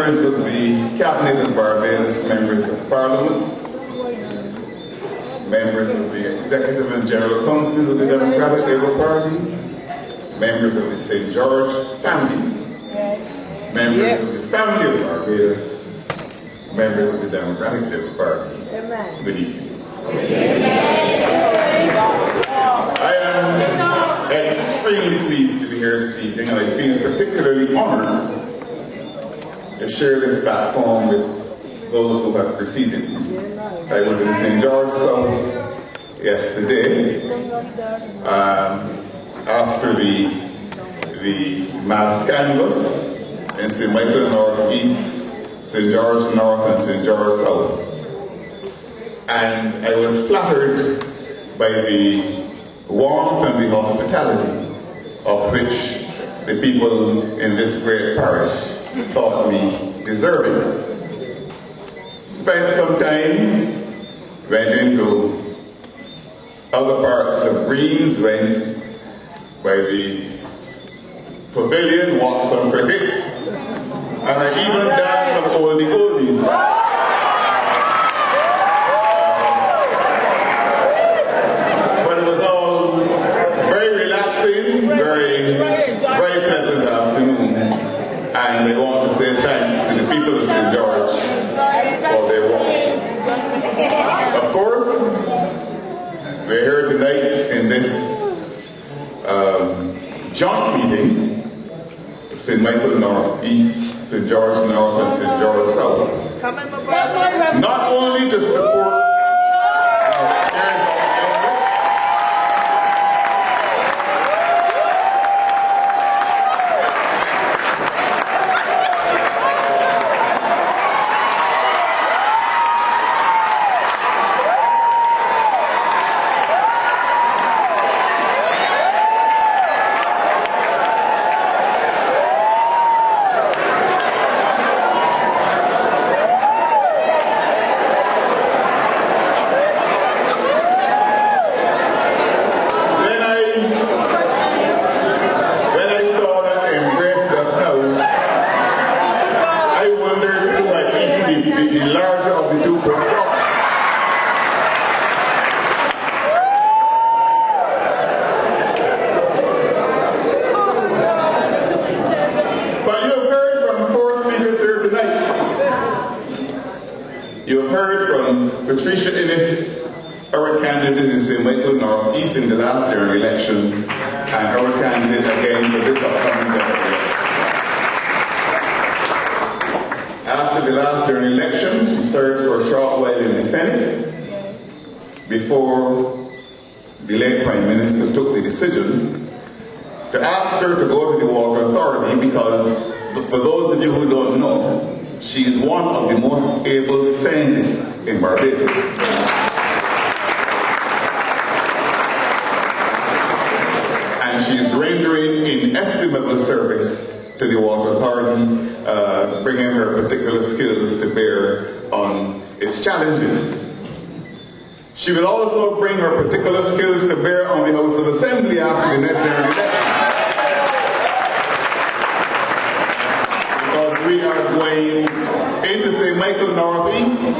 members of the Cabinet of Barbados, members of Parliament, members of the Executive and General Council of the Democratic Labour Party, members of the St. George family, members of the family of Barbados, members of the Democratic Labour Party. Good evening. I am extremely pleased to be here this evening, and I feel particularly honored to share this platform with those who have preceded me. I was in St. George South yesterday after the mass canvass in St. Michael North East, St. George North and St. George South. And I was flattered by the warmth and the hospitality of which the people in this great parish thought me deserving. Spent some time, went into other parts of Greens, went by the pavilion, watched some cricket, and I even danced some oldies. Very pleasant afternoon, and I want to say thanks to the people of St. George for their work. Of course, we're here tonight in this joint meeting of St. Michael North East, St. George North and St. George South, not only to support in the last general election, and our candidate again for this upcoming general election. After the last general election, she served for a short while in the Senate before the late Prime Minister took the decision to ask her to go to the Water Authority because, for those of you who don't know, she is one of the most able scientists in Barbados. She is rendering inestimable service to the Water Authority, bringing her particular skills to bear on its challenges. She will also bring her particular skills to bear on the House of Assembly after the next general election. Because we are going into St. Michael North East,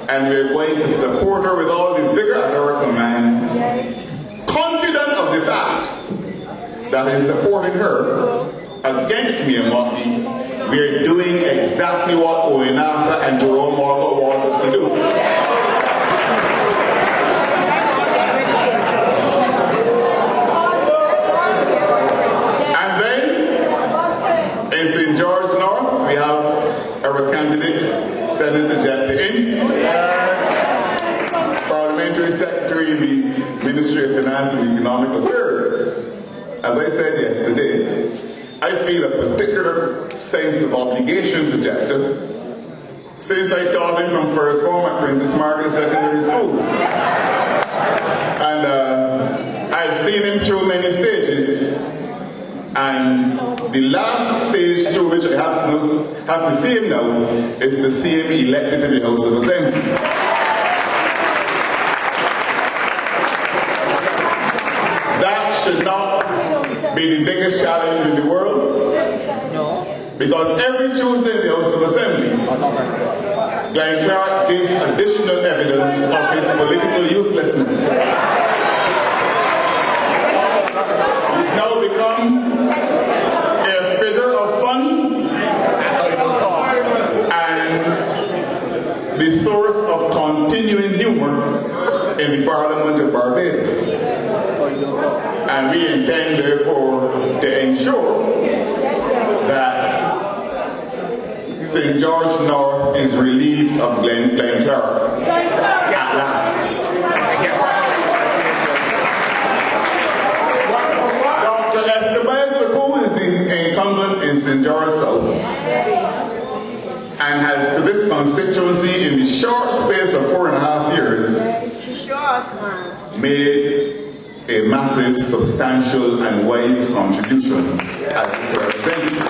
and we are going to support her with all the vigor at our command, confident of the fact that in supporting her against me and Murphy, we are doing exactly what Owenaka and Jerome Walker want us to do. And then, in St. George North, we have our candidate, Senator Jeff Ince, Parliamentary Secretary in the Ministry of Finance and Economic Affairs. As I said yesterday, I feel a particular sense of obligation to Jester since I taught him from first form at Princess Margaret Secondary School. And I've seen him through many stages, and the last stage through which I have to see him now is to see him elected to the House of Assembly. That should not be the biggest challenge in the world, Because every Tuesday in the House of Assembly, Glenn Clark gives additional evidence of his political uselessness. He's now become a figure of fun and the source of continuing humor in the Parliament of Barbados. And we intend, therefore, to ensure that St. George North is relieved of Glenn Clark at last. Dr. Schoo is the incumbent in St. George South and has to this constituency in the short space of 4.5 years made a massive, substantial and wise contribution as its representative.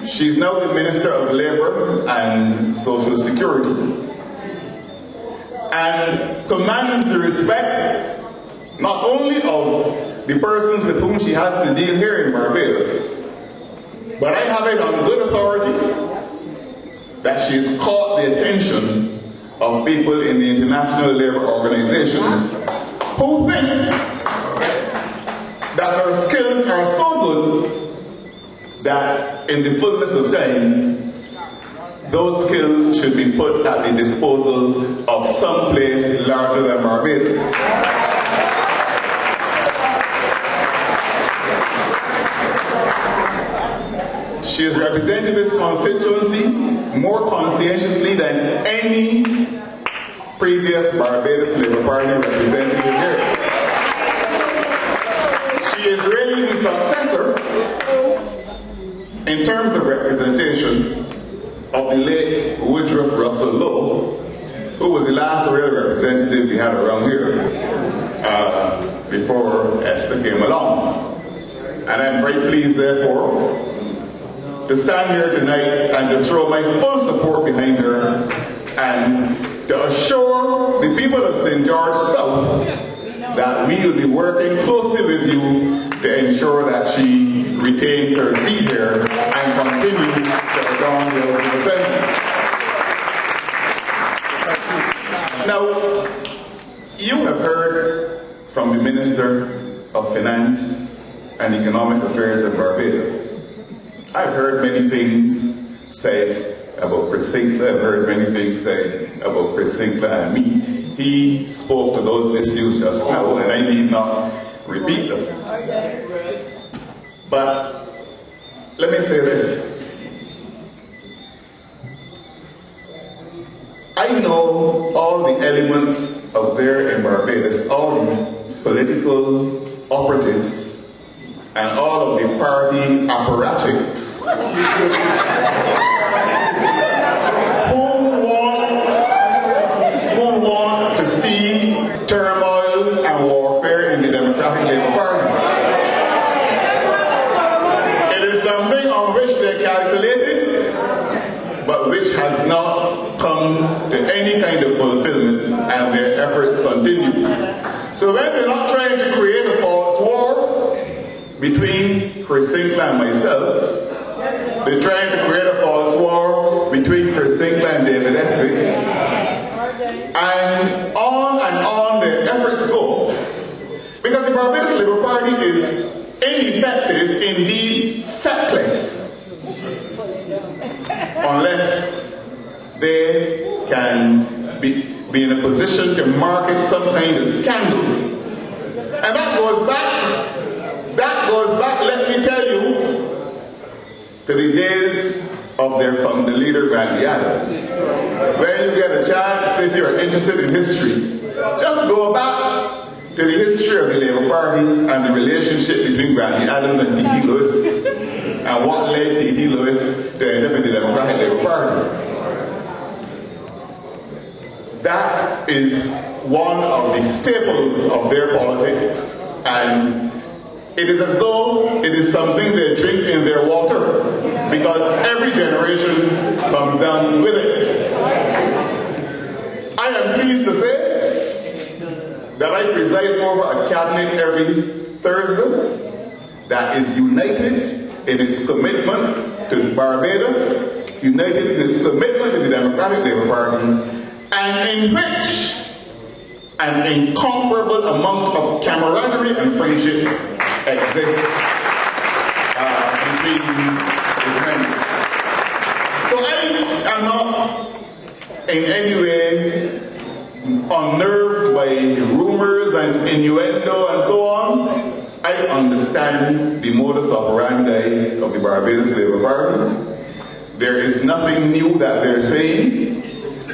She is now the Minister of Labour and Social Security and commands the respect not only of the persons with whom she has to deal here in Barbados, but I have it on good authority that she has caught the attention of people in the International Labour Organization who think that her skills are so good that in the fullness of time, those skills should be put at the disposal of some place larger than Barbados. She has represented this constituency more conscientiously than any previous Barbados Labour Party representative here. She is really the successor in terms of representation of the late Woodruff Russell Lowe, who was the last real representative we had around here before Esther came along. And I'm very pleased, therefore, to stand here tonight and to throw my full support behind her and to assure the people of St. George South that we will be working closely with you to ensure that she retains her seat here and continue to adorn the House of Assembly. Now, you have heard from the Minister of Finance and Economic Affairs of Barbados. I've heard many things said about Chris Sinclair. I've heard many things said about Chris Sinclair and me. He spoke to those issues just now, and I need not repeat them. But let me say this. I know all the elements out there in Barbados, all the political operatives, and all of the party apparatchiks who want to see turmoil and warfare in the Democratic Labour Party. It is something on which they calculated, but which has not come to any kind of fulfillment, and their efforts continue. So when they're not trying to create a false war between Chris Sinclair and myself, they're trying to create a false war between Chris Sinclair and David Eswick, and on their efforts go, because the Barbados Labour Party is ineffective, indeed feckless, unless they can be in a position to market some kind of scandal. And that goes back, let me tell you, to the days of their founder leader, Randy Adams. When you get a chance, if you're interested in history, just go back to the history of the Labour Party and the relationship between Randy Adams and T.T. Lewis, and what led T.T. Lewis to end up in the Democratic Labour Party. That is one of the staples of their politics, and it is as though it is something they drink in their water, because every generation comes down with it. I am pleased to say that I preside over a cabinet every Thursday, that is united in its commitment to Barbados, united in its commitment to the Democratic Labour Party, and in which an incomparable amount of camaraderie and friendship exists between its members. So I am not in any way unnerved by rumors and innuendo and so on. I understand the modus operandi of the Barbados Labour Party. There is nothing new that they're saying.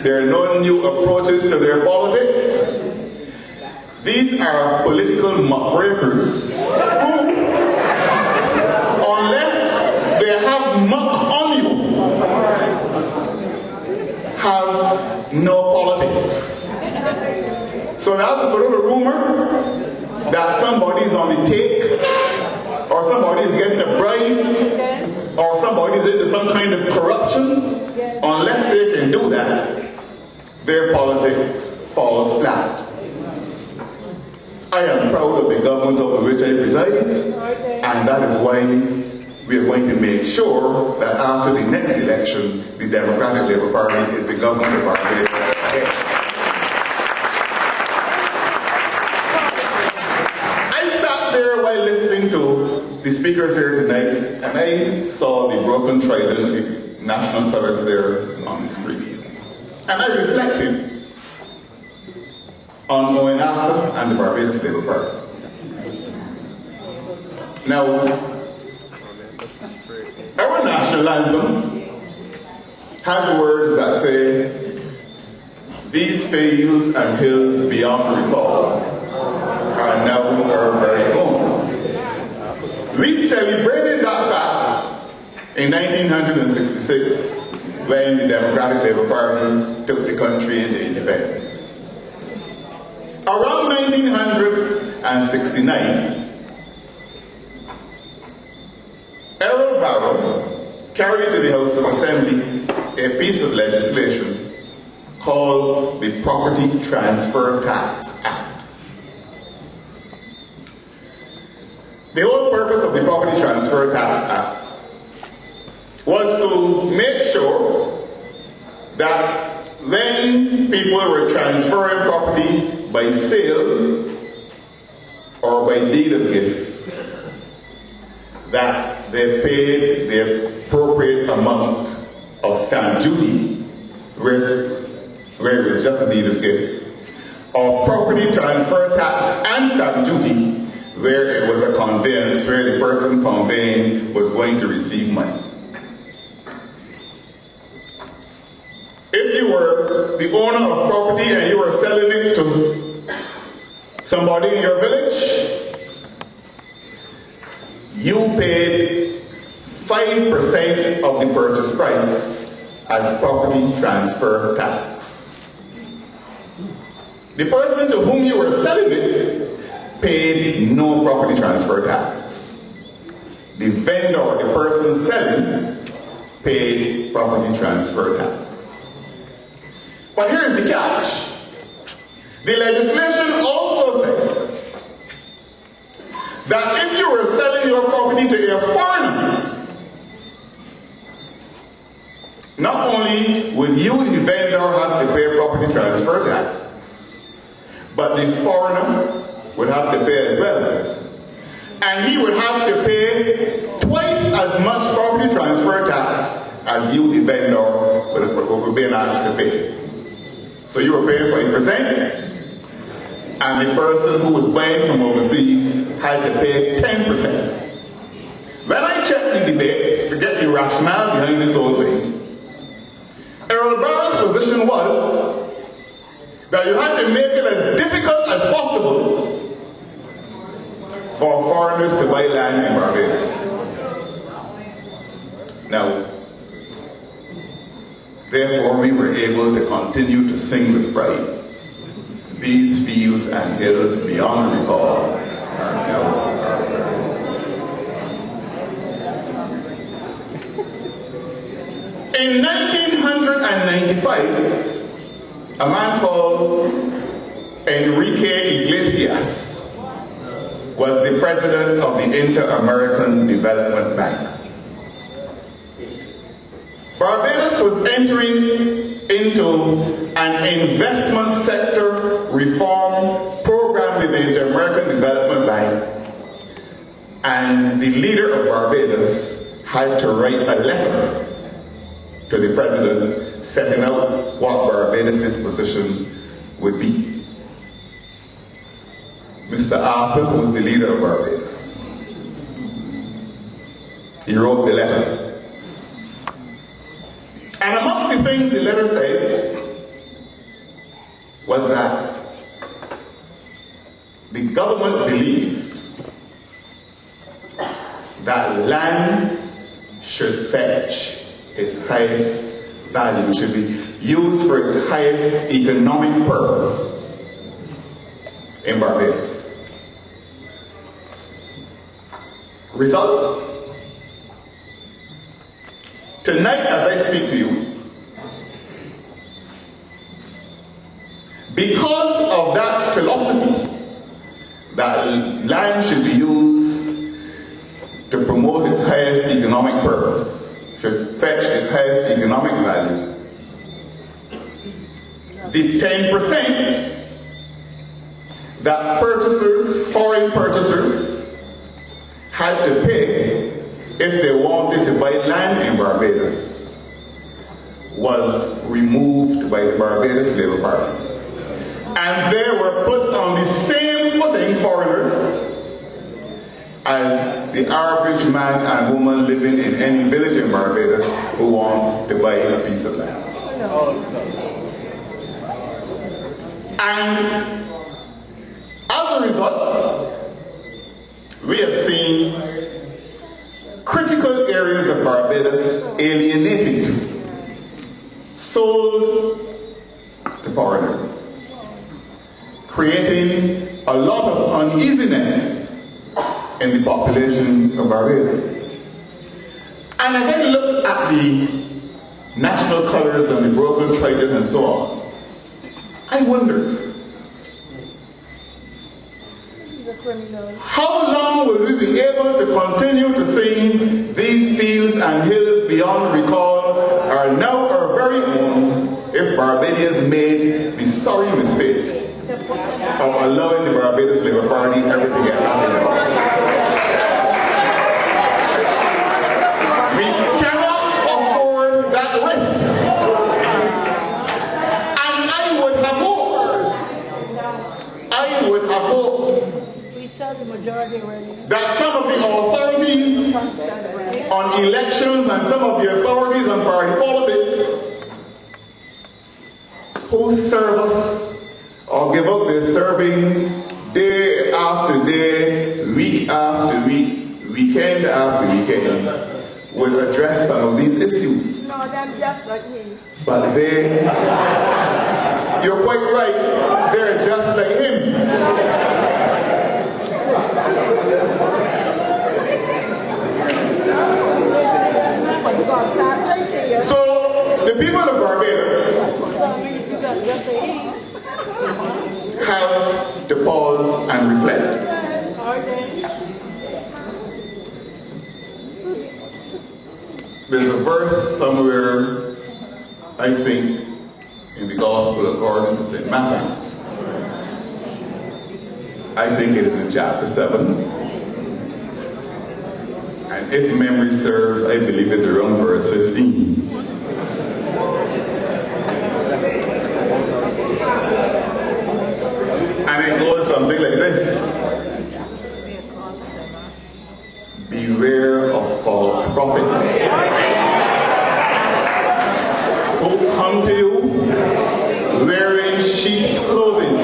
There are no new approaches to their politics. These are political muckrakers who, unless they have muck on you, have no politics. So that's a little rumor that somebody's on the take, or somebody's getting a bribe, or somebody's into some kind of corruption. Unless they can do that, their politics falls flat. I am proud of the government over which I preside, and that is why we are going to make sure that after the next election, the Democratic Labour Party is the government of Barbados again. I sat there while listening to the speakers here tonight, and I saw the broken trident, the national colours there on the screen. And I reflected on going after and the Barbados Labour Party. Now, our national anthem has words that say, "These fields and hills beyond recall are now our very own." We celebrated that fact in 1966 when the Democratic Labour Party took the country into independence. Around 1969, Errol Barrow carried to the House of Assembly a piece of legislation called the Property Transfer Tax Act. The whole purpose of the Property Transfer Tax Act was to make sure that when people were transferring property by sale or by deed of gift, that they paid the appropriate amount of stamp duty, where it was just a deed of gift, or property transfer tax and stamp duty, where it was a conveyance, where the person conveying was going to receive money. If you were the owner of property and you were selling it to somebody in your village, you paid 5% of the purchase price as property transfer tax. The person to whom you were selling it paid no property transfer tax. The vendor, the person selling, paid property transfer tax. But here's the catch. The legislation also said that if you were selling your property to a foreigner, not only would you, the vendor, have to pay property transfer tax, but the foreigner would have to pay as well. And he would have to pay twice as much property transfer tax as you, the vendor, would be asked to pay. So you were paying 5%, and the person who was buying from overseas had to pay 10%. When I checked the debate to get the rationale behind this whole thing, Errol Barrow's position was that you had to make it as difficult as possible for foreigners to buy land in Barbados. Now, therefore, we were able to continue to sing with pride. These fields and hills beyond recall are now our very own. In 1995, a man called Enrique Iglesias was the president of the Inter-American Development Bank. Barbados was entering into an investment sector reform program with the Inter-American Development Bank, and the leader of Barbados had to write a letter to the president setting out what Barbados' position would be. Mr. Arthur was the leader of Barbados. He wrote the letter. And amongst the things the letter said was that the government believed that land should fetch its highest value, should be used for its highest economic purpose in Barbados. Result? Tonight, as I speak to you, because of that philosophy that land should be used to promote its highest economic purpose, should fetch its highest economic value, the 10% that purchasers, foreign purchasers, had to pay if they wanted to buy land in Barbados was removed by the Barbados Labour Party. And they were put on the same footing, foreigners, as the average man and woman living in any village in Barbados who want to buy a piece of land. And as a result, we have seen critical areas of Barbados alienated, sold to foreigners, creating a lot of uneasiness in the population of Barbados. And as I looked at the national colors and the broken trident and so on, I wondered, how long will we be able to continue to sing "These fields and hills beyond recall are now our very own" if Barbadians made the sorry mistake of allowing the Barbados Labour Party everything at nothing else? We cannot afford that risk. And I would have hoped that some of the authorities on elections and some of the authorities on party politics who serve us or give up their servings day after day, week after week, weekend after weekend, would address some of these issues. No, them just like me. But they, you're quite right, they're just like him. So, the people of Barbados have to pause and reflect. There's a verse somewhere, I think, in the Gospel according to St. Matthew. I think it is in chapter 7. And if memory serves, I believe it's around verse 15. And it goes something like this. Beware of false prophets who come to you wearing sheep's clothing,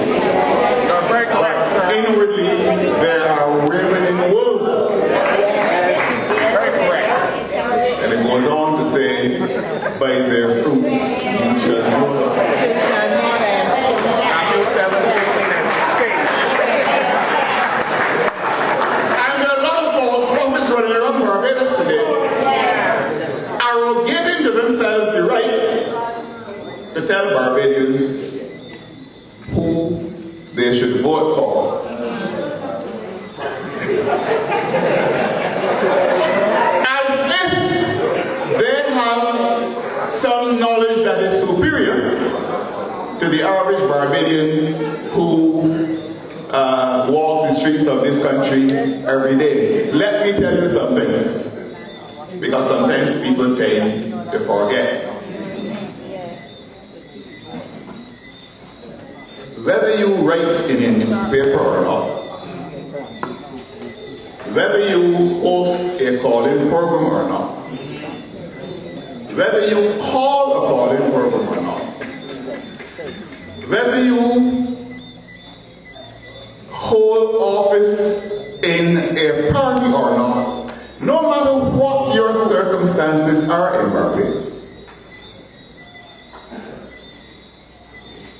but inwardly there are women in wolves. And it goes on to say, by their fruits you shall know them. Matthew 7:15 and 16. And there are a lot of false prophets running around Barbados today, arrogating to themselves the right to tell Barbadians who they should vote for. As if they have some knowledge that is superior to the average Barbadian who walks the streets of this country every day. Let me tell you something, because sometimes people tend to forget. Whether you write in a newspaper or not, whether you host a call-in program or not, whether you call a call-in program or not, whether you hold office in a party or not, no matter what your circumstances are in Barbados,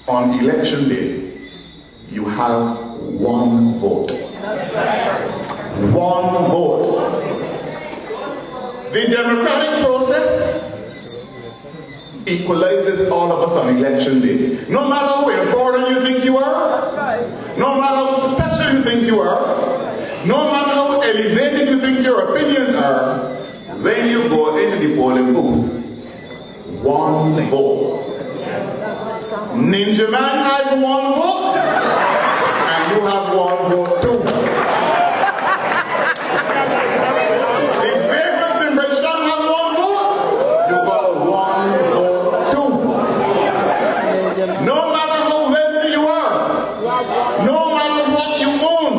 on election day, you have one vote. One vote. The democratic process equalizes all of us on election day. No matter how important you think you are, no matter how special you think you are, no matter how elevated you think your opinions are, when you go into the polling booth, one vote. Ninja Man has one vote, and you have one vote too. The Vegas in Bridgetown have one vote, you got one vote too. No matter how wealthy you are, no matter what you own,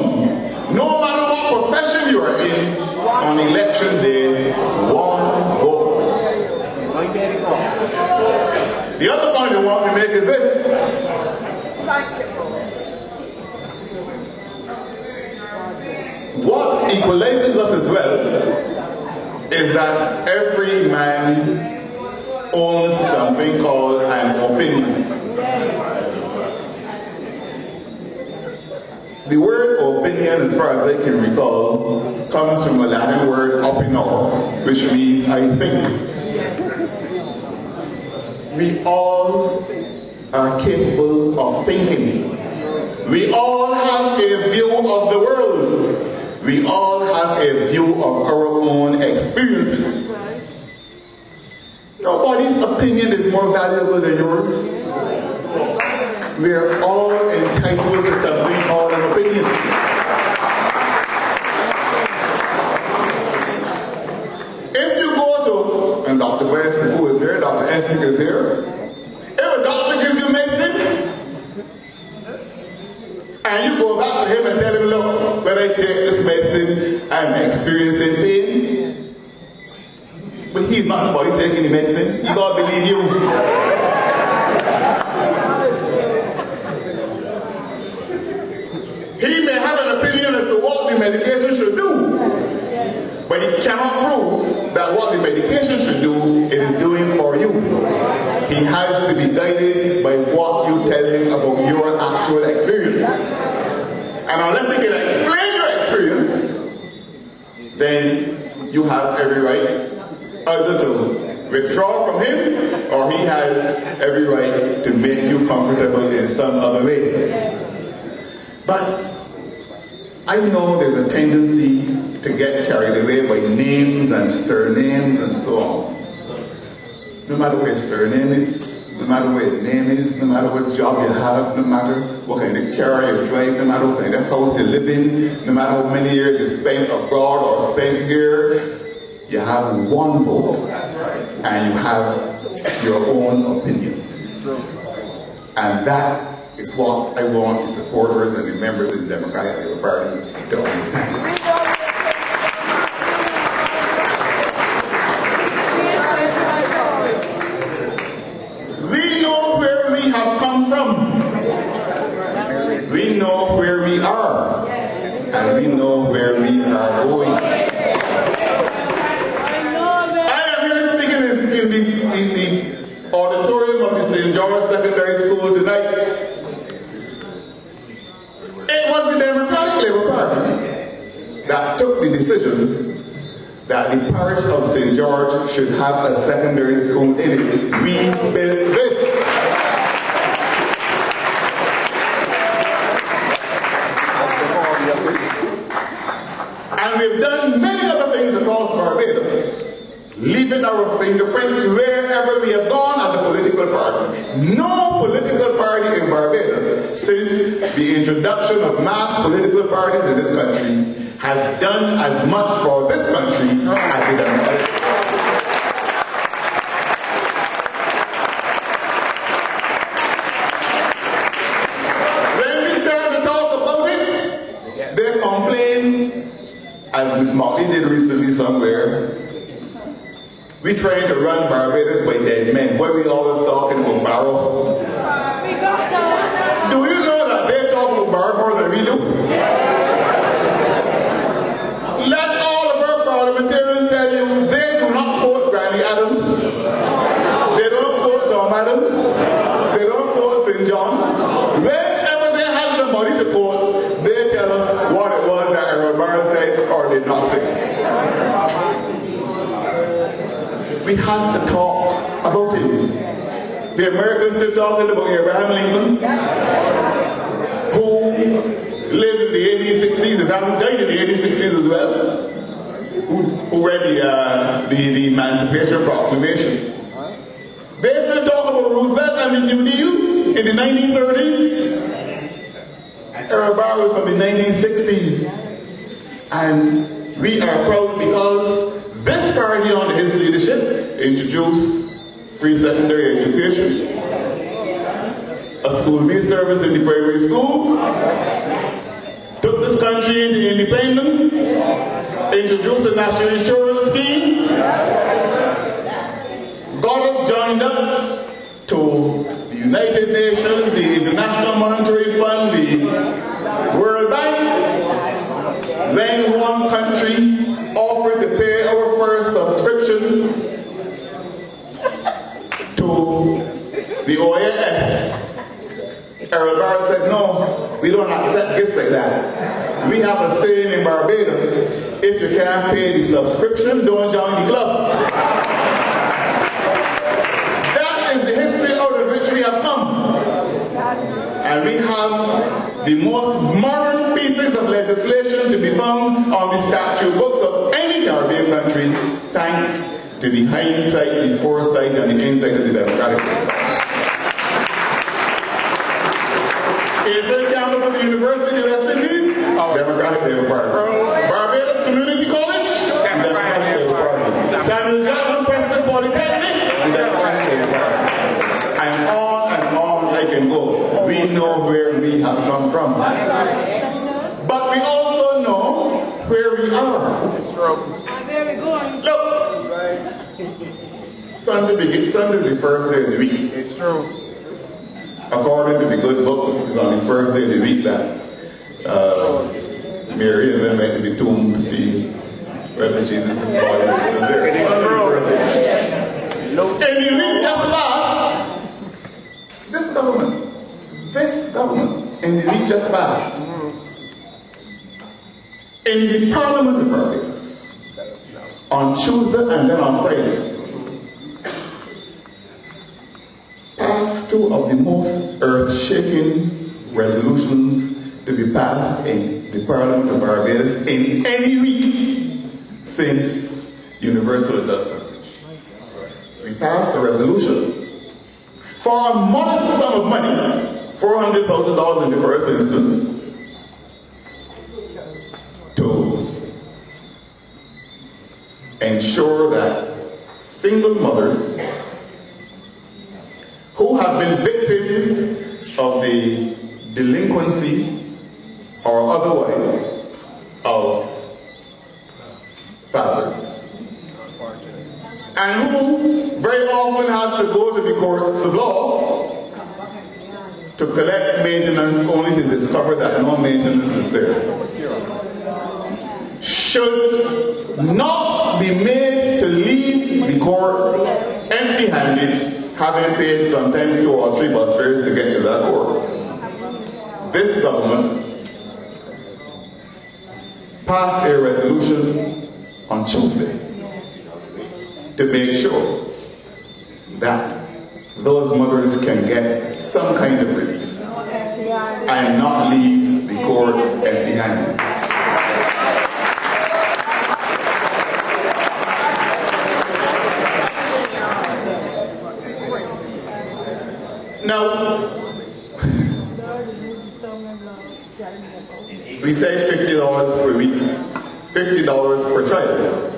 no matter what profession you are in, on election day, one vote. The other point I want to make is this. What equalizes us as well is that every man owns something called an opinion. The word opinion, as far as I can recall, comes from a Latin word opinor, which means I think. We all are capable of thinking. We all have a view of the world. We all have a view of our own experiences. Nobody's opinion is more valuable than yours. We are all entitled to something called an opinion. If you go to, and Dr. West, who is here, Dr. Essex is here, if a doctor gives you medicine, and you go back to him and tell him, look, when I take this medicine, I'm experiencing pain. But he's not the body taking the medicine. He don't believe you. He may have an opinion as to what the medication should do, but he cannot prove that what the medication should do, it is doing for you. He has to be guided by what you tell him about your actual experience. And unless he can explain your experience, then you have every right either to withdraw from him, or he has every right to make you comfortable in some other way. But I know there's a tendency to get carried away by names and surnames and so on. No matter what your surname is, no matter what your name is, no matter what job you have, no matter what kind of car you drive, no matter what kind of house you live in, no matter how many years you spent abroad or spent here, you have one vote and you have your own opinion. And that is what I want the supporters and the members of the Democratic Labour Party to understand. We know where we have come from. We know where we are. And we know where we are going. I am here speaking in the auditorium of the St. George Secondary School tonight. It was the Democratic Labour Party that took the decision that the parish of St. George should have a secondary school in it. We built this. our fingerprints wherever we have gone as a political party. No political party in Barbados, since the introduction of mass political parties in this country, has done as much for this country as it has. As Miss Motley did recently somewhere, we trying to run Barbados by dead men. What are we always talking about Barrow? Do you know that they're talking about Barrow more than we do? Let all of our parliamentarians tell you they do not quote Granny Adams. They don't quote Tom Adams. They don't quote St. John. Whenever they have somebody to quote, they tell us what it was that Barrow said or did not say. We have to talk about it. The Americans still talking about Abraham Lincoln, who lived in the 1860s and died in the 1860s as well, who read the Emancipation Proclamation. They still talk about Roosevelt and the New Deal in the 1930s. Errol Barrow was from the 1960s. And we are proud because this party under his leadership introduced free secondary education, a school-based service in the primary schools, took this country into independence, introduced the national insurance scheme, got us joined up to the United Nations, the International Monetary Fund, the World Bank. Then one country offered to pay our first subscription to the OAS. Errol Barrow said, no, we don't accept gifts like that. We have a saying in Barbados, if you can't pay the subscription, don't join the club. That is the history out of which we have come. And we have the most modern pieces of legislation to be found on the statute books of any Caribbean country, thanks to the hindsight, the foresight, and the insight of the Democratic Party. Is the campus of the University of the West Indies? Democratic Labour Party. Barbados Community College? Democratic Labour Party. Samuel Jackson Preston Polytechnic? Democratic Labour Party. And on I can go. We know where we have come from. But we also know where we are. Look, Sunday is the first day of the week. It's true. According to the good book, it's on the first day of the week that Mary and them went to the tomb to see whether Jesus' body was still there. In the week just passed, this government, in the week just passed, in the Parliament of Barbados, on Tuesday and then on Friday, passed two of the most earth-shaking resolutions to be passed in the Parliament of Barbados in any week since universal adult suffrage. We passed a resolution for a modest sum of money, $400,000 in the first instance, to ensure that single mothers who have been victims of the delinquency or otherwise of fathers, and who very often have to go to the courts of law to collect maintenance only to discover that no maintenance is there, should not be made to leave the court empty-handed, having paid sometimes 2 or 3 bus fares to get to that court. This government passed a resolution on Tuesday to make sure that those mothers can get some kind of relief and not leave the court empty-handed. Now, we say $50 per week, $50 per child.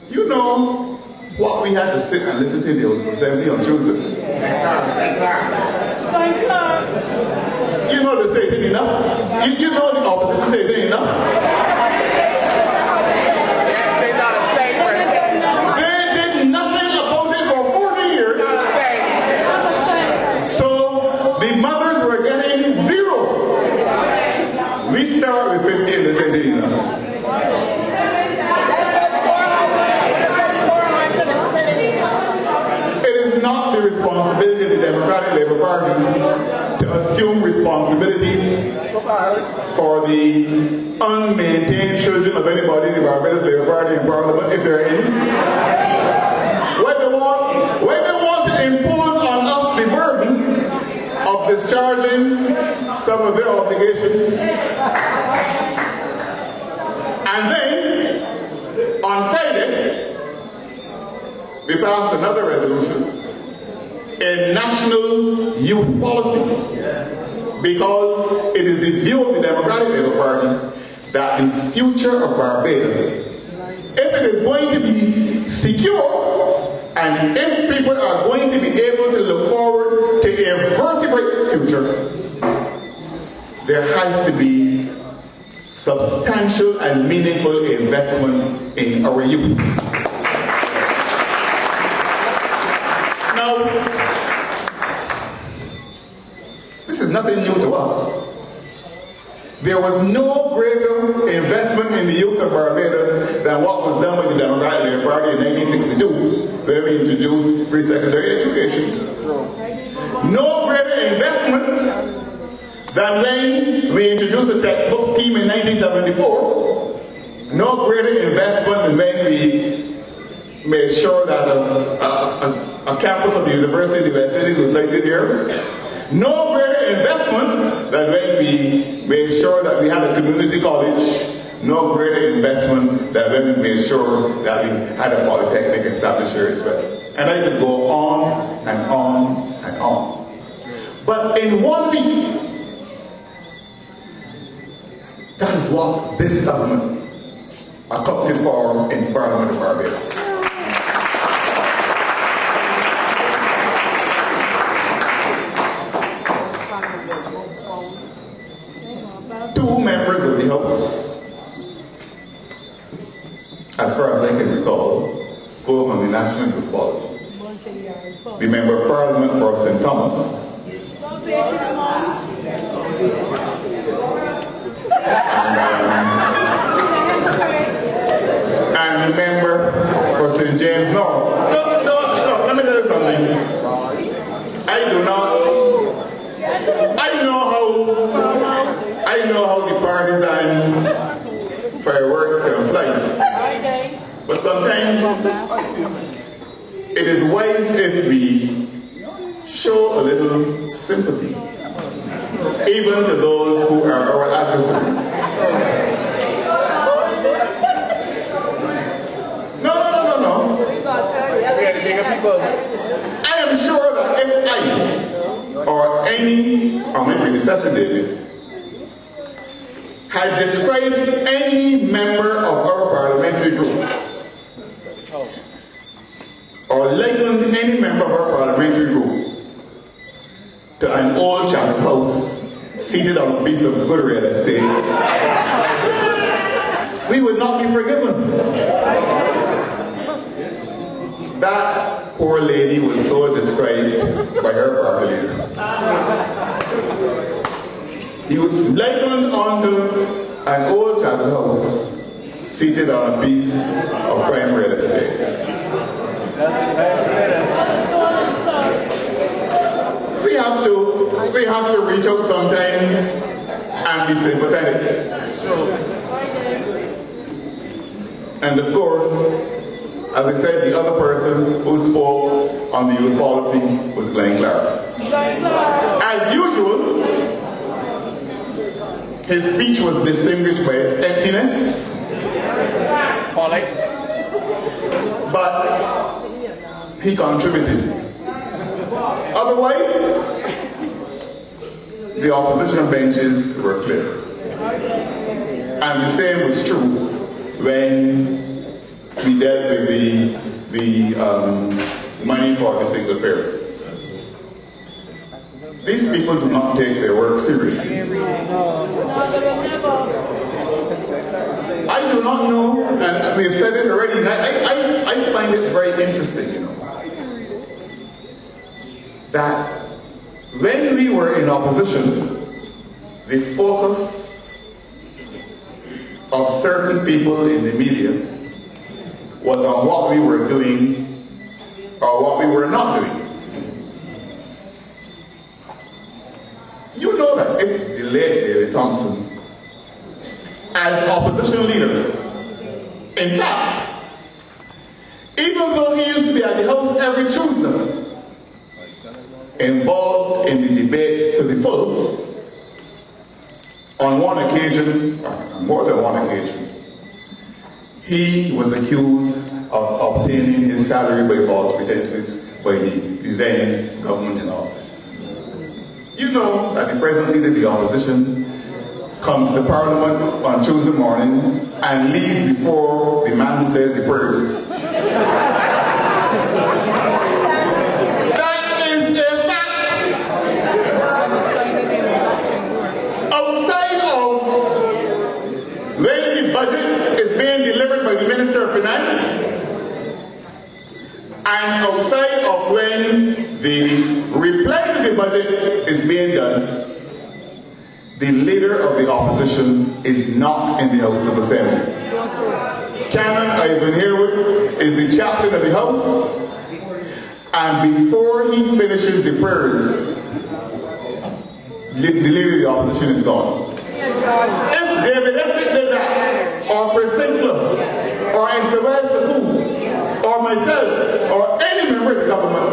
You know what we had to sit and listen to the assembly on Tuesday? You know they say it ain't enough. You know the opposition say it ain't enough. They did nothing about it for 40 years. So the mothers were getting zero. We start with 50 and they say it ain't enough. It is not the responsibility of the Democratic Labour Party to assume responsibility for the unmaintained children of anybody in the Barbados Labour Party in Parliament, if there are any. When they want to impose on us the burden of discharging some of their obligations. And then, on Friday, we passed another resolution, a national youth policy, because it is the view of the Democratic Labour Party that the future of Barbados, if it is going to be secure, and if people are going to be able to look forward to a vertebrate future, there has to be substantial and meaningful investment in our youth. Now, this is nothing new to us. There was no greater investment in the youth of Barbados than what was done with the Democratic Labour Party in 1962, where we introduced free secondary education. No greater investment than when we introduced the textbook scheme in 1974. No greater investment than when we made sure that a campus of the University of the West Indies was sited here. No greater investment than when we made sure that we had a community college. No greater investment than when we made sure that we had a polytechnic established here as well. And I could go on and on and on. But in 1 week, that is what this government accomplished for in the Parliament of Barbados. Two members of the House, as far as I can recall, spoke on the national youth policy. The Member of Parliament for St. Thomas, and the member for St. James North. No, let me tell you something. I know how the partisan fireworks can fly. But sometimes it is wise if we show a little sympathy, even to those who are our adversaries. No. I am sure that if I or any of my predecessor David had described any member of our parliamentary group or likened any member of our parliamentary group to an old chapel house seated on a piece of good real estate, we would not be forgiven. That poor lady was so described by her party leader. He was likened unto an old chapel house seated on a piece of prime real estate. We have to reach out sometimes and be sympathetic. And of course, as I said, the other person who spoke on the youth policy was Glenn Clark. As usual, his speech was distinguished by its emptiness, but he contributed Otherwise, the opposition benches were clear. And the same was true when we dealt with the money for the single parents. These people do not take their work seriously. I do not know, and we have said it already, and I find it very interesting, you know, that when we were in opposition, the focus of certain people in the media was on what we were doing or what we were not doing. You know that if the late David Thompson, as opposition leader, in fact, even though he used to be at the House every Tuesday, involved in the debates to the full, on one occasion, or more than one occasion, he was accused of obtaining his salary by false pretenses by the then government in office. You know that the present leader of the opposition comes to Parliament on Tuesday mornings and leaves before the man who says the prayers. That is a fact. Outside of when the budget is being delivered by the Minister of Finance, and outside of when the reply to the budget is being done, the leader of the opposition is not in the House of Assembly. Canon Ivan Harewood is the chaplain of the House, and before he finishes the prayers, the leader of the opposition is gone. If David Essex did that, or Freundel, or Stuart, or myself, or any member of the government,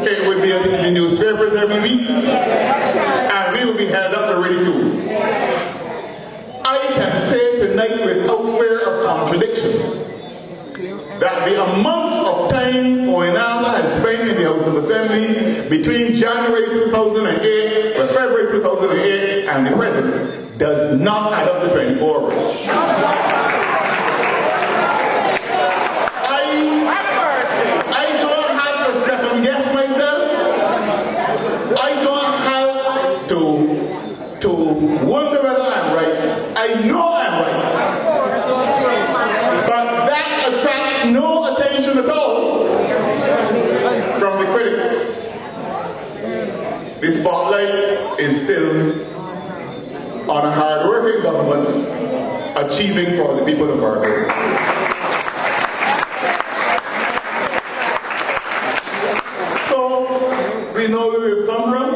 it would be in the newspapers every week, and we would be held up to ridicule. I can say tonight without fear of contradiction that the amount of time Oinama has spent in the House of Assembly between January 2008 or February 2008 and the present does not add up to 24 hours. I don't have to second guess myself. I don't have to wonder whether I'm right. I know I'm right. But that attracts no attention at all from the critics. The spotlight is still on a hard-working government achieving for the people of Barbados. We know where we've come from.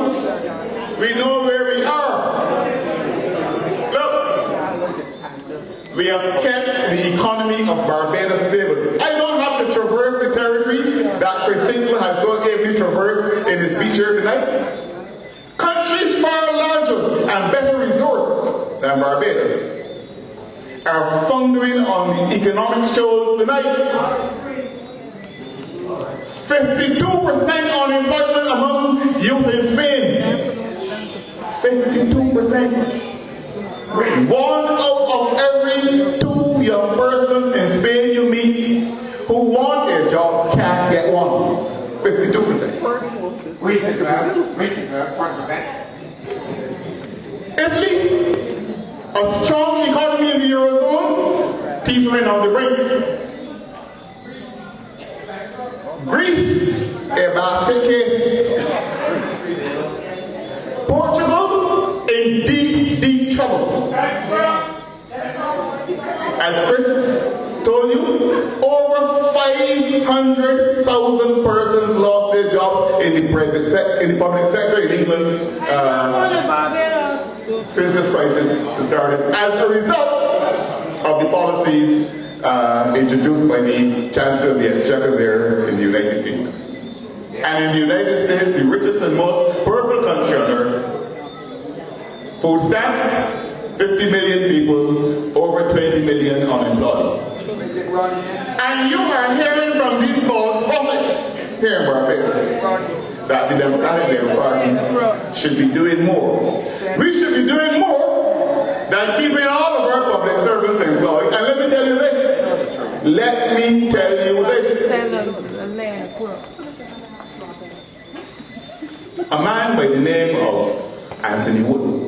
We know where we are. Look, we have kept the economy of Barbados stable. I don't have to traverse the territory that Freundel has so ably traversed in his speech here tonight. Countries far larger and better resourced than Barbados are foundering on the economic shows tonight. 52% unemployment among youth in Spain. 52%. 1 out of every 2 young persons in Spain you meet who want a job can't get one. 52%. Italy, a strong economy in the Eurozone, teetering on the brink. Greece, a basket case. Portugal, in deep, deep trouble. As Chris told you, over 500,000 persons lost their jobs in the public sector in England since this crisis started, as a result of the policies introduced by the Chancellor of the Exchequer there in the United Kingdom. And in the United States, the richest and most powerful country on earth, food stamps, 50 million people, over 20 million unemployed. And you are hearing from these false prophets here in Barbados that the Democratic Labour Party should be doing more. We should be doing more than keeping all of our public servants employed. And let me tell you this. Let me tell you this. A man by the name of Anthony Wood.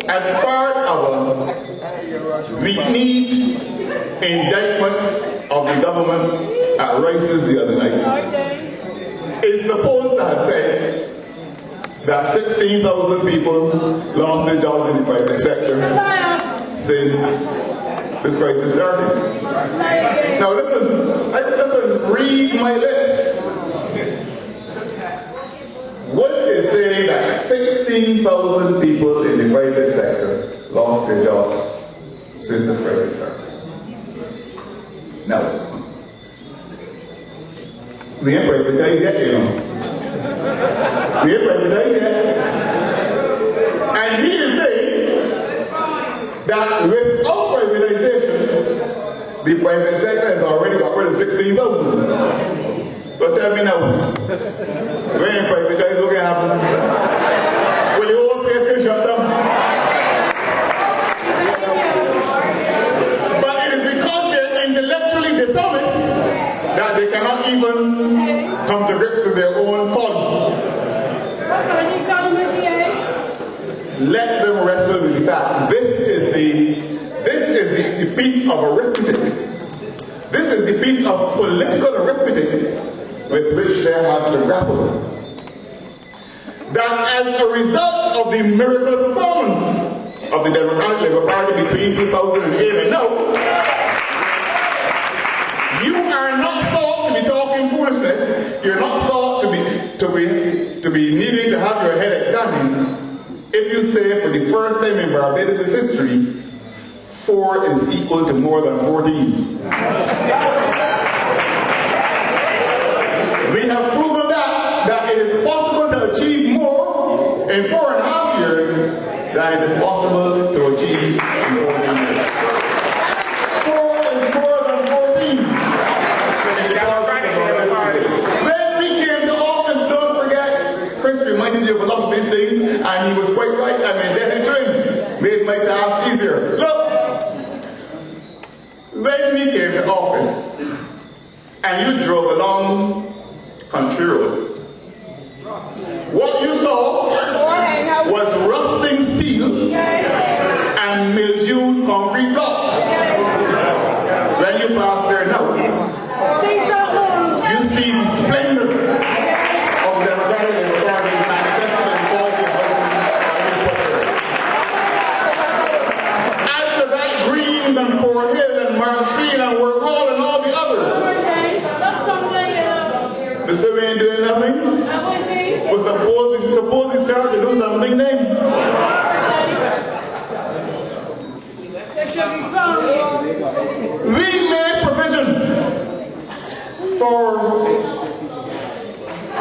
As part of a neat indictment of the government at Rice's the other night, it's supposed to have said that 16,000 people lost their jobs in the private sector since this crisis started. Now listen, read my lips. What is saying that 16,000 people in the private sector lost their jobs since this crisis started? Now, we ain't privatized yet, you know. We ain't privatized yet. And he is saying that without privatization, the private sector has already got rid of 16,000. So tell me now, when you privatize, what can happen? Will the whole place get shut down? But it is because they're intellectually dishonest that they cannot even come to grips with their own folly. Let them wrestle with the fact. This is the piece of arithmetic. This is the piece of political arithmetic with which they have to grapple. That as a result of the miracle performance of the Democratic Labour Party between 2008 and now, you are not thought to be talking foolishness. You're not thought to be needing to have your head examined if you say for the first time in Barbados' history, 4 is equal to more than 14. We have proven that it is possible to achieve more in 4.5 years than it is possible to achieve in 14 years. 4 is more than 14. When we came to office, don't forget, Chris reminded you of a lot of these things, and he was quite right. I mean, then it made my task easier. Look, when we came to office, and you drove along country road, what you saw was rusting steel and mildewed concrete blocks. When you pass there now, you see the splendor of the Democratic Labour Party manifested in quality of housing. After that, Greens and Fort Hill and Marshfield and Work Hall and all the others. The city ain't doing nothing. But suppose we start to do something then. We made provision for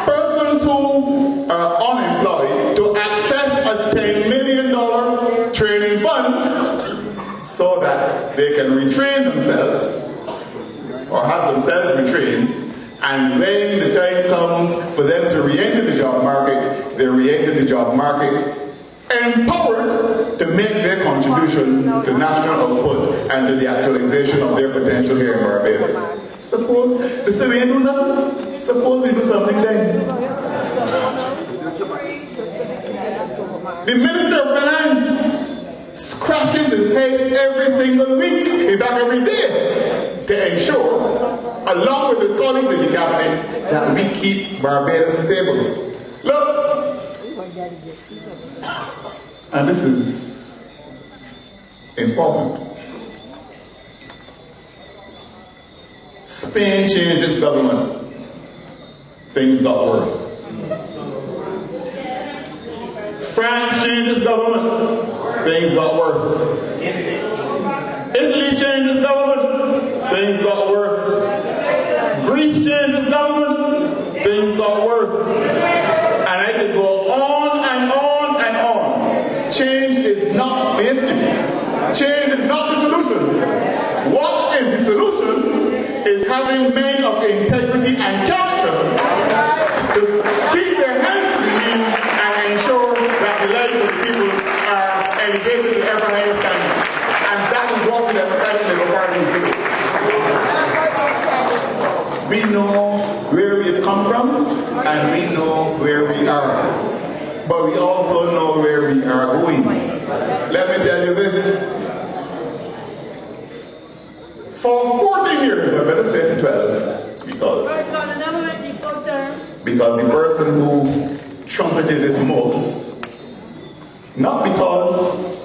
persons who are unemployed to access a $10 million training fund so that they can retrain themselves or have themselves retrained. And when the time comes for them to re-enter the job market, they re-enter the job market empowered to make their contribution to national output and to the actualization of their potential here in Barbados. Suppose the city ain't do nothing. Suppose we do something then. The Minister of Finance scratches his head every single week, in fact every day, to ensure, along with his colleagues in the cabinet, that we keep Barbados stable. Look, and this is important. Spain changed its government. Things got worse. France changed its government. Things got worse. Italy changed its government. Things got worse. Greece changed its government. Things got worse. And I could go on and on and on. Change is not basic. is having men of integrity and character to keep their hands to the wheel and ensure that the lives of the people are elevated to ever higher standards. And that is what the Democratic Labour Party is doing. We know where we have come from and we know where we are. But we also know where we are going. Let me tell you this. For 14 years, I better say 12, because the person who trumpeted this most, not because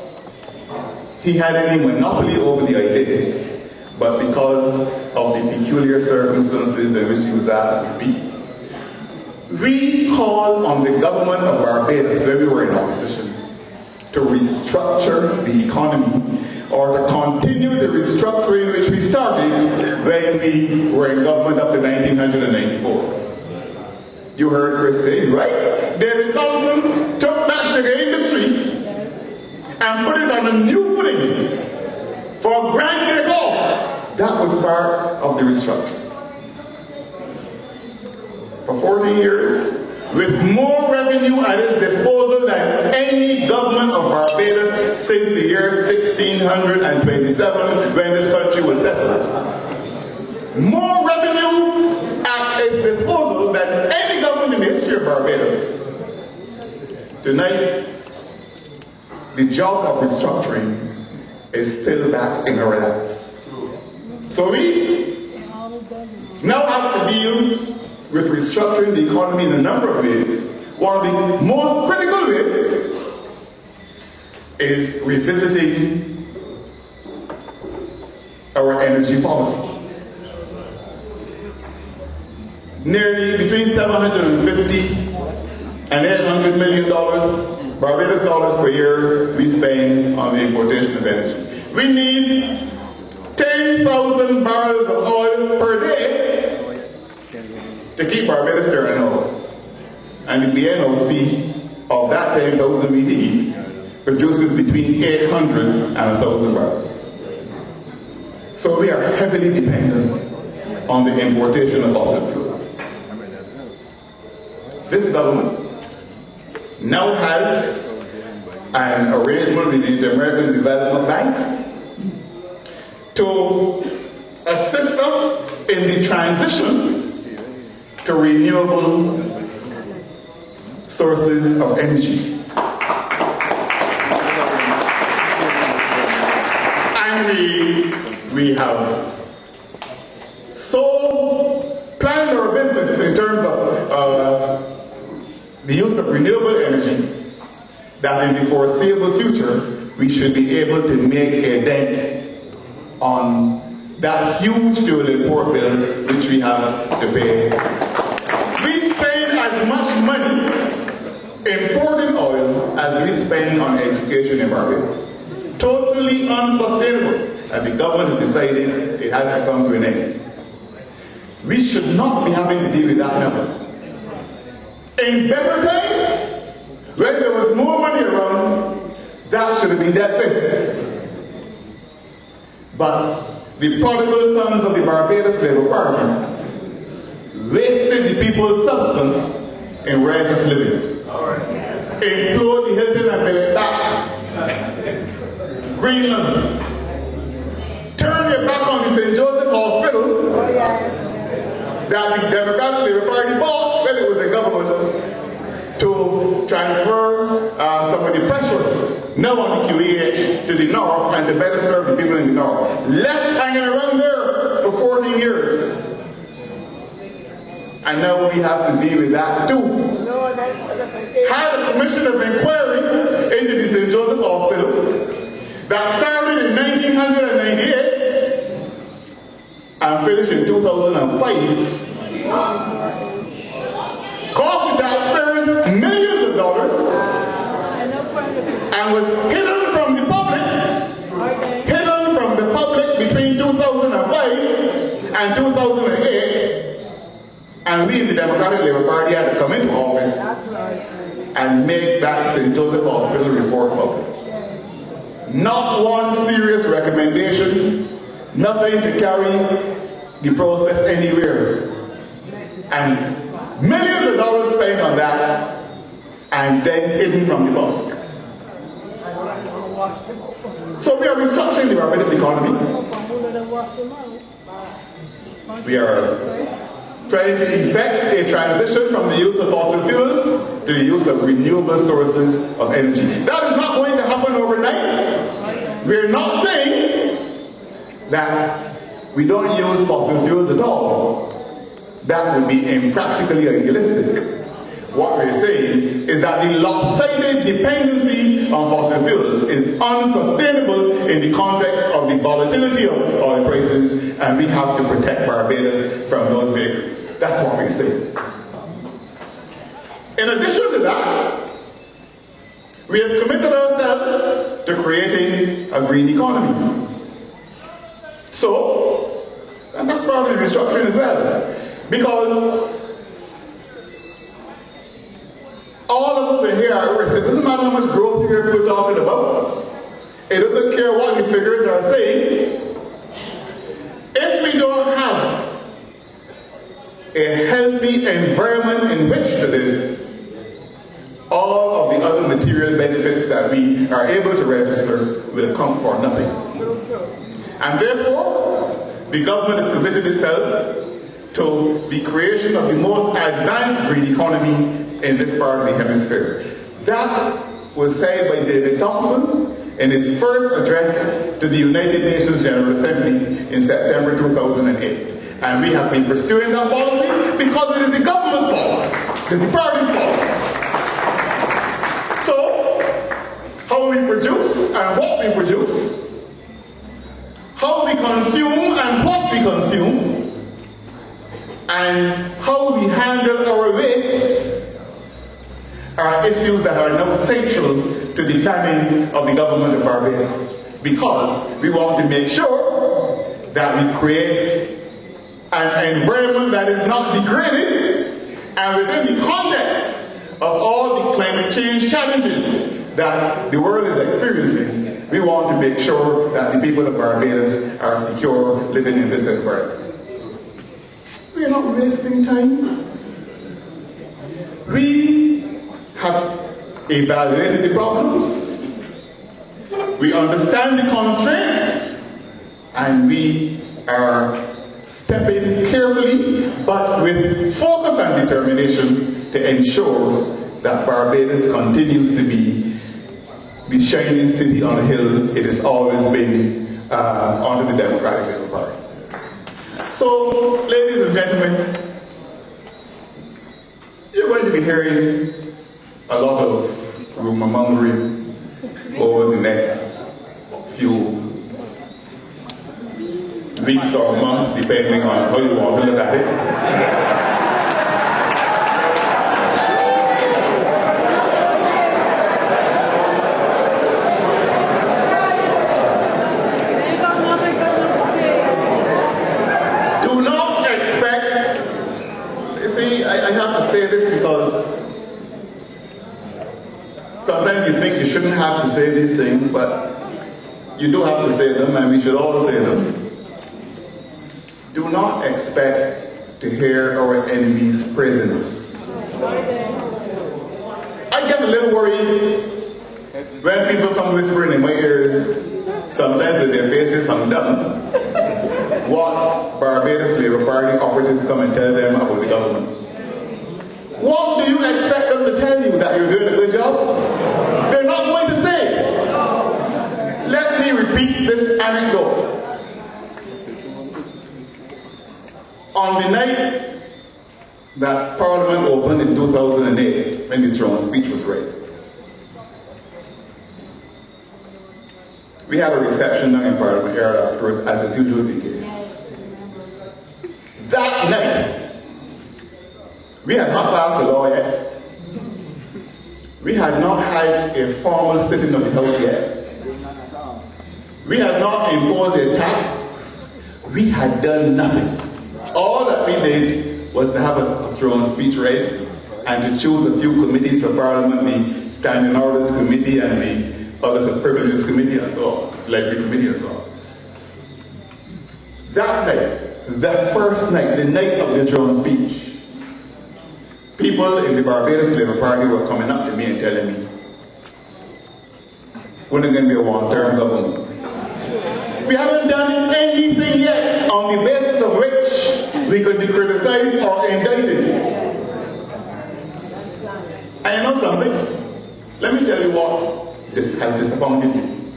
he had any monopoly over the idea, but because of the peculiar circumstances in which he was asked to speak. We called on the government of Barbados, when we were in opposition, to restructure the economy, or to continue the restructuring which we started when we were in government up to 1994. You heard Chris say, right? David Thompson took that sugar industry and put it on a new footing for grand takeoff. That was part of the restructuring. For 40 years, with more revenue at its disposal than any government of Barbados since the year 1627, when this country was settled. More revenue at its disposal than any government in the history of Barbados. Tonight, the job of restructuring is still back in our laps. So we now have to deal with restructuring the economy in a number of ways. One of the most critical ways is revisiting our energy policy. Nearly between $750 and $800 million Barbados dollars per year we spend on the importation of energy. We need 10,000 barrels of oil per day to keep Barbados turning over. And the BNOC of that 10,000 we need produces between 800 and 1,000 barrels. So we are heavily dependent on the importation of fossil fuel. This government now has an arrangement with the Inter-American Development Bank to assist us in the transition to renewable sources of energy. And we have so planned our business in terms of the use of renewable energy that in the foreseeable future we should be able to make a dent on that huge fuel import bill which we have to pay. We spend as much money importing oil as we spend on education in Barbados. Totally unsustainable, and the government has decided it has to come to an end. We should not be having to deal with that number. In better times, when there was more money around, that should have been dealt with. But the prodigal sons of the Barbados Labour Party wasted the people's substance in riotous living. Implode the Hilton and build back Greenland. Turn your back on the St. Joseph Hospital that the Democratic Labour Party bought when it was a government to transfer some of the pressure now on the QEH to the north and to better serve the people in the north. Left hanging around there for 14 years. And now we have to deal with that too. Had a commission of inquiry into the St. Joseph Hospital that started in 1998 and finished in 2005. Cost the taxpayers millions of dollars and was hidden from the public between 2005 and 2008, and we in the Democratic Labour Party had to come into office and make that St. Joseph Hospital report public. Not one serious recommendation, nothing to carry the process anywhere. And millions of dollars spent on that and then hidden from the public. So we are restructuring the Barbados economy. We are trying to effect a transition from the use of fossil fuel to the use of renewable sources of energy. That is not going to happen overnight. We're not saying that we don't use fossil fuels at all. That would be impractically idealistic. What we're saying is that the lopsided dependency on fossil fuels is unsustainable in the context of the volatility of oil prices, and we have to protect Barbados from those vagaries. That's what we're saying. In addition to that, we have committed ourselves to creating a green economy. So, and that's part of the restructuring as well, because all of us in here are worse. It doesn't matter how much growth we're talking about. It doesn't care what the figures are saying. If we don't have a healthy environment in which to live, all of the other material benefits that we are able to register will come for nothing. And therefore, the government has committed itself to the creation of the most advanced green economy in this part of the hemisphere. That was said by David Thompson in his first address to the United Nations General Assembly in September 2008. And we have been pursuing that policy because it is the government's policy. It is the party's policy. So, how we produce and what we produce, how we consume and what we consume, and how we handle our waste are issues that are now central to the planning of the government of Barbados, because we want to make sure that we create an environment that is not degraded, and within the context of all the climate change challenges that the world is experiencing, we want to make sure that the people of Barbados are secure living in this environment. We are not wasting time. We have evaluated the problems. We understand the constraints, and we are stepping carefully but with focus and determination to ensure that Barbados continues to be the shining city on the hill it has always been under the Democratic Labour Party. So, ladies and gentlemen, you're going to be hearing a lot of rumor-mongering over the next few weeks or months, depending on how you want to look at it. Do not expect, you see, I have to say this because sometimes you think you shouldn't have to say these things, but you do have to say them, and we should all say them. Do not expect to hear our enemies praising us. I get a little worried when people come whispering in my ears, sometimes with their faces hung down, what Barbados Labour Party operatives come and tell them about the government. What do you expect them to tell you? That you're doing a good job? They're not going to say it. Let me repeat this anecdote. On the night that Parliament opened in 2008, when the throne speech was read, we had a reception down in Parliament here afterwards, as is usually the case. That night, we had not passed the law yet. We had not had a formal sitting of the House yet. We had not imposed a tax. We had done nothing. All that we did was to have a throne speech read and to choose a few committees for Parliament, the Standing Orders Committee and the other Privileges Committee and so on, Library Committee and so on. That night, the first night, the night of the throne speech, people in the Barbados Labour Party were coming up to me and telling me, we're not going to be a one-term government. We haven't done anything yet on the basis of which we could be criticized or indicted. And you know something? Let me tell you what this has disappointed me.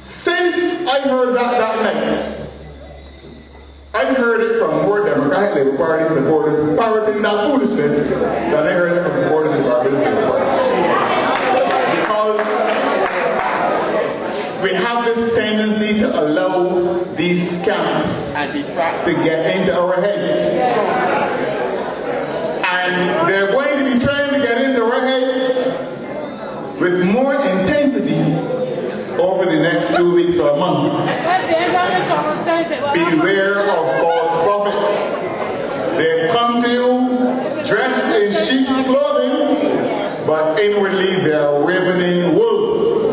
Since I heard that night, I've heard it from more Democratic Labour Party supporters parroting that foolishness than I heard it from supporters of the Barbados Labour Party. Because we have this tendency to allow these scams to get into our heads. And they're going to be trying to get into our heads with more intensity over the next 2 weeks or months. Beware of false prophets. They come to you dressed in sheep's clothing, but inwardly they are ravening wolves.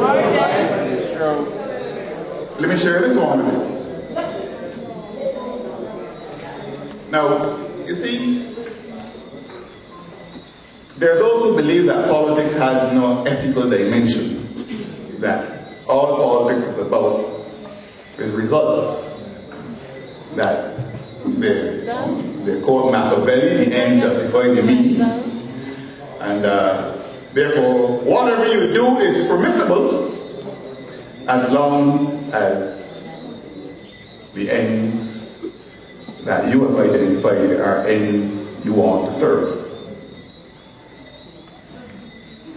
Let me share this one with you. Now, you see, there are those who believe that politics has no ethical dimension, that all politics is about is results, that they quote Machiavelli, the end justify the means, and therefore whatever you do is permissible as long as the ends that you have identified are ends you want to serve.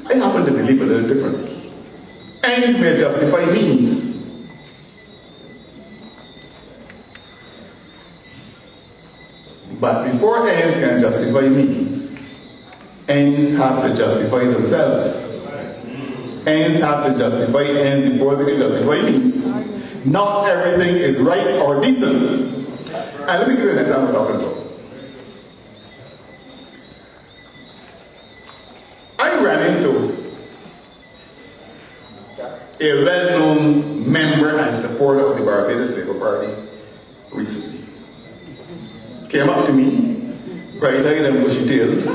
I happen to believe a little differently. Ends may justify means. But before ends can justify means, ends have to justify themselves. Ends have to justify ends before they can justify means. Not everything is right or decent. And let me give you an example of talking about. I ran into a well-known member and supporter of the Barbados Labour Party recently. Came up to me, bright-eyed and bushy-tailed.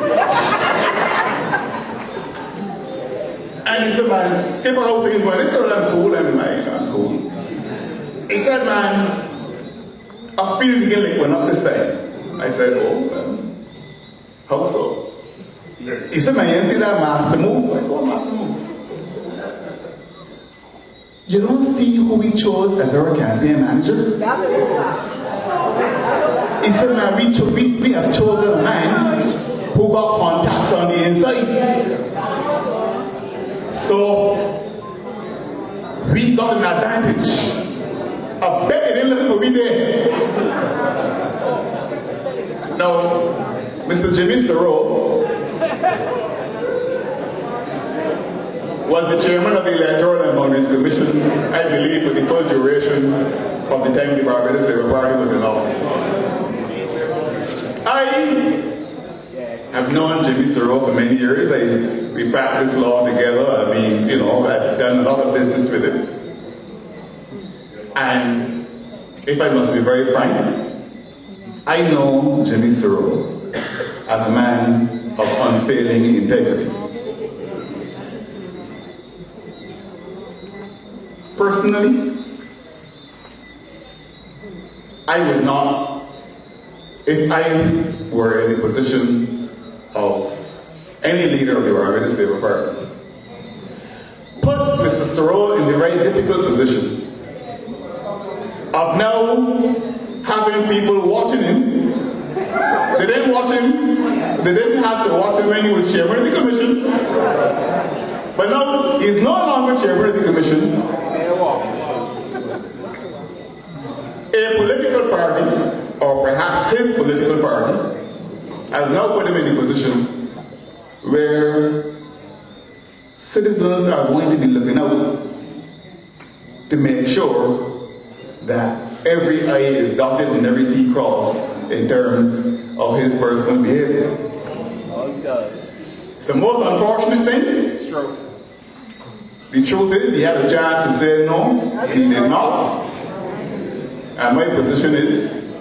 And he said, man, Skipper, how things going? I said, I'm cool, I'm cool. He said, man, I feel the guilt went up this time. I said, oh, how so? He said, man, you see that master move? I said, what master move? You don't see who we chose as our campaign manager? He said, man, we have chosen a man who got contacts on the inside. So, we got an advantage. I bet they didn't look for me there. Now, Mr. Jimmy Thoreau was the chairman of the Electoral and Boundaries Commission, I believe, for the full duration of the time the Barbados Labour Party was in office. I have known Jimmy Thoreau for many years. We practiced law together. I mean, you know, I've done a lot of business with him. And if I must be very frank, I know Jimmy Thoreau as a man of unfailing integrity. Personally, I would not, if I were in the position of any leader of the Barbados Labour Party, put Mr. Thoreau in the very difficult position of now having people watching him. They didn't watch him, they didn't have to watch him when he was chairman of the commission, but now he's no longer chairman of the commission. A political party, or perhaps his political party, has now put him in a position where citizens are going to be looking out to make sure that every I is dotted and every T crossed in terms of his personal behavior. It's the most unfortunate thing. The truth is, he had a chance to say no, he did not. And my position is,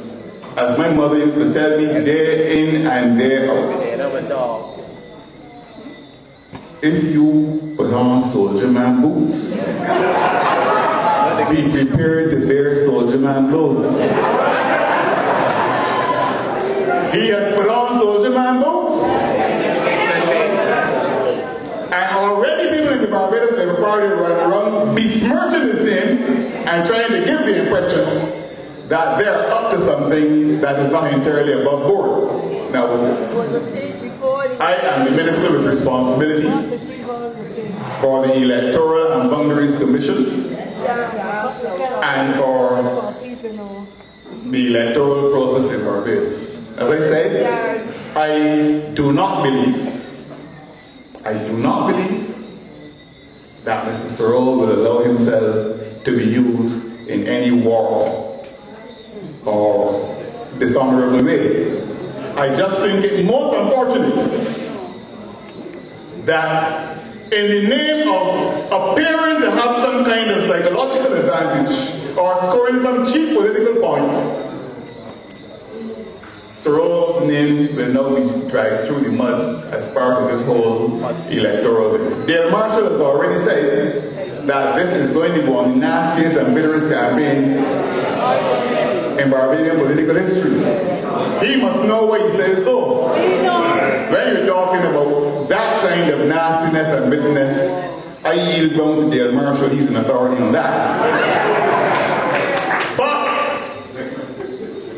as my mother used to tell me, day in and day out. If you put on soldier man boots, be prepared to bear soldier man blows. He has put on soldier man boots. And already people in the Barbados have party running around besmirching his name and trying to give the impression that they're up to something that is not entirely above board. Now, I am the minister with responsibility for the Electoral and Boundaries Commission and for the electoral process in Barbados. As I said, I do not believe that Mr. Searle will allow himself to be used in any war or dishonorable way. I just think it most unfortunate that in the name of appearing to have some kind of psychological advantage or scoring some cheap political point, Searle's name will now be dragged through the mud as part of this whole electoral thing. Dale Marshall has already said that this is going to be one of the nastiest and bitterest campaigns in Barbadian political history. He must know why he says so. When you're talking about that kind of nastiness and bitterness, I yield down to Dale Marshall. He's an authority on that. But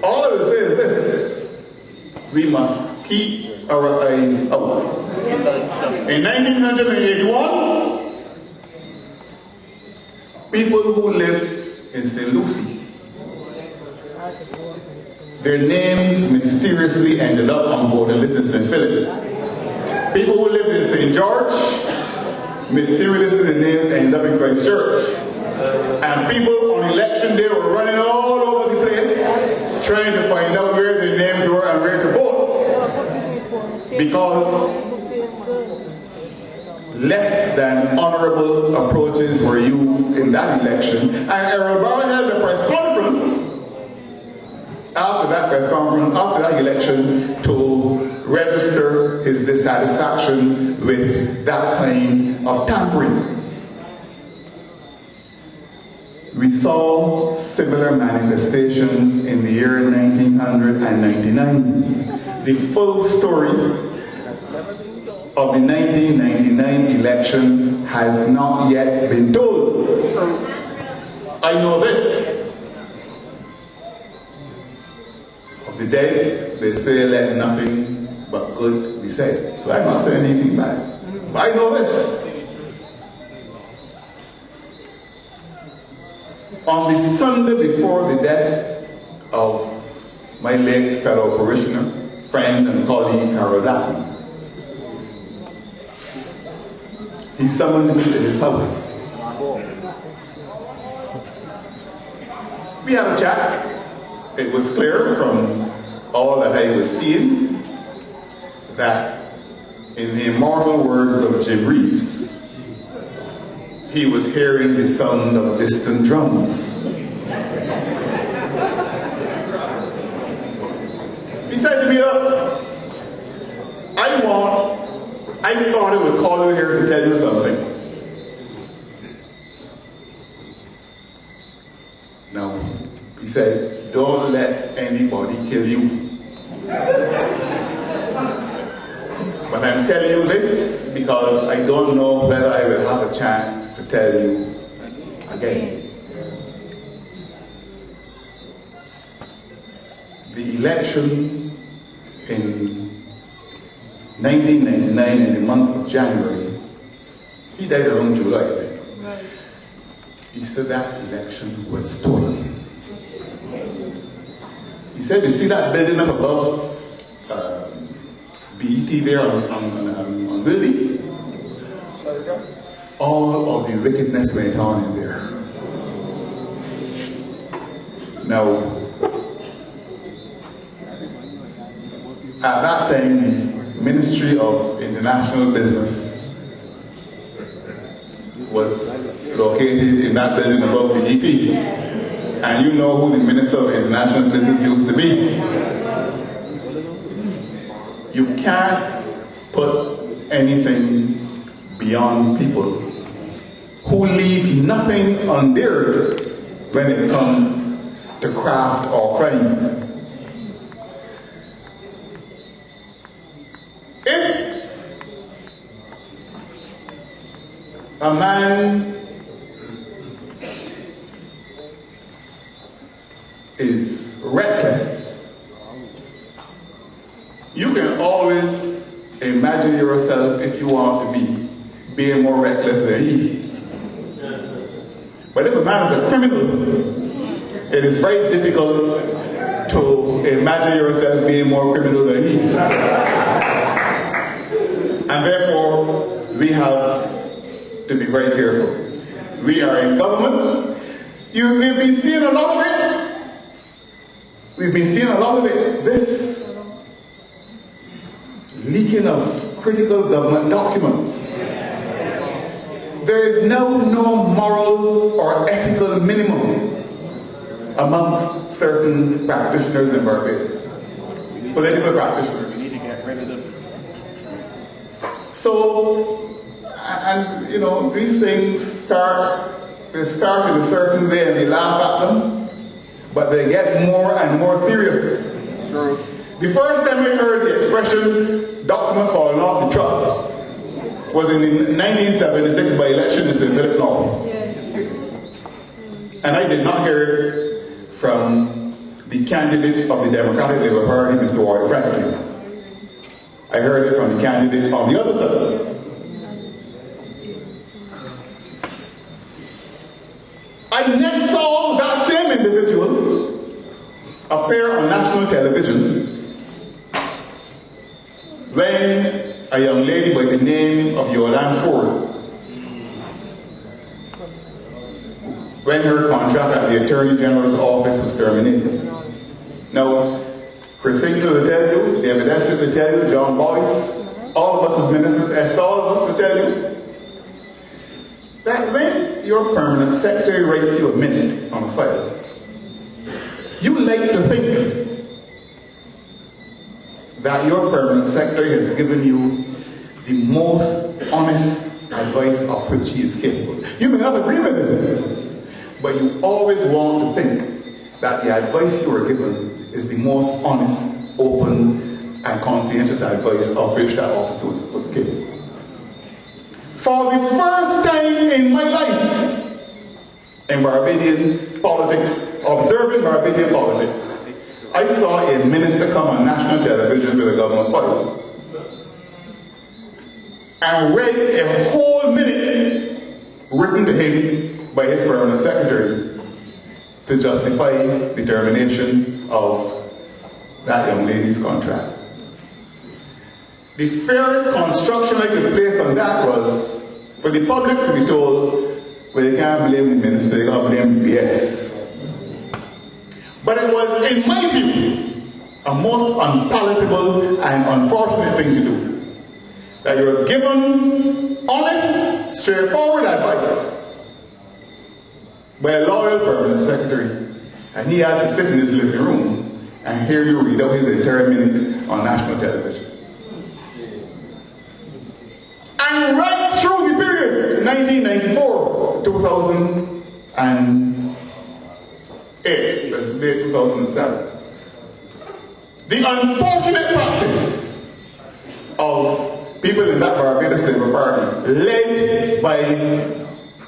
all I will say is this: we must keep our eyes out. In 1981, people who lived in St. Lucie, their names mysteriously ended up on voting lists in St. Philip. People who lived in St. George, mysteriously their names ended up in Christchurch. And people on election day were running all over the place trying to find out where their names were and where to vote. Because less than honorable approaches were used in that election. And Errol Barron held a press conference after that election, to register his dissatisfaction with that kind of tampering. We saw similar manifestations in the year 1999. The full story of the 1999 election has not yet been told. I know this. Of the dead, they say let nothing but good be said. So I'm not saying anything bad. But I know this. On the Sunday before the death of my late fellow parishioner, friend and colleague Harold Latin, he summoned me to his house. We had a chat. It was clear from all that I was seeing that, in the immortal words of Jim Reeves, he was hearing the sound of distant drums. He said to me, look, I thought I would call you here to tell you something. Now, he said, don't let anybody kill you. But I'm telling you this because I don't know whether I will have a chance to tell you again. The election in 1999, in the month of January, he died around July, I think. He said that election was stolen. He said, you see that building up above BET there on Willie? All of the wickedness went on in there. Now, at that time, the Ministry of International Business was located in that building above BET. and you know who the Minister of International Business used to be. You can't put anything beyond people who leave nothing on the earth when it comes to craft or crime. If a man is reckless, you can always imagine yourself, if you want to be, being more reckless than he. But if a man is a criminal, it is very difficult to imagine yourself being more criminal than he. And therefore, we have to be very careful. We are in government. We've been seeing a lot of it. We've been seeing a lot of it. This leaking of critical government documents. There is no moral or ethical minimum amongst certain practitioners in Barbados. Political practitioners. We need to get rid of them. So, and you know, these things start in a certain way and we laugh at them, but they get more and more serious. True. The first time I heard the expression document falling off the truck was in the 1976 by-election in St. Philip North. And I did not hear it from the candidate of the Democratic Labour Party, Mr. Freundel. I heard it from the candidate on the other side. I next saw that same individual appear on national television when a young lady by the name of Yolande Ford, when her contract at the Attorney General's office was terminated. Now, Christine will tell you, David Esther will tell you, John Boyce, all of us as ministers, Esther, all of us will tell you, that when your permanent secretary writes you a minute on a file, you like to think that your permanent secretary has given you the most honest advice of which he is capable. You may not agree with him, but you always want to think that the advice you are given is the most honest, open, and conscientious advice of which that officer was capable. For the first time in my life, in Barbadian politics, observing Barbadian politics, I saw a minister come on national television with a government file and read a whole minute written to him by his permanent secretary to justify the termination of that young lady's contract. The fairest construction I could place on that was for the public to be told, well, you can't blame the minister, you can't blame the BS. But it was, in my view, a most unpalatable and unfortunate thing to do. That you're given honest, straightforward advice by a loyal permanent secretary, and he has to sit in his living room and hear you read out his entire minute on national television. And right through the period, 1994, 2008, late 2007, the unfortunate practice of people in that Barbados Labour Party, led by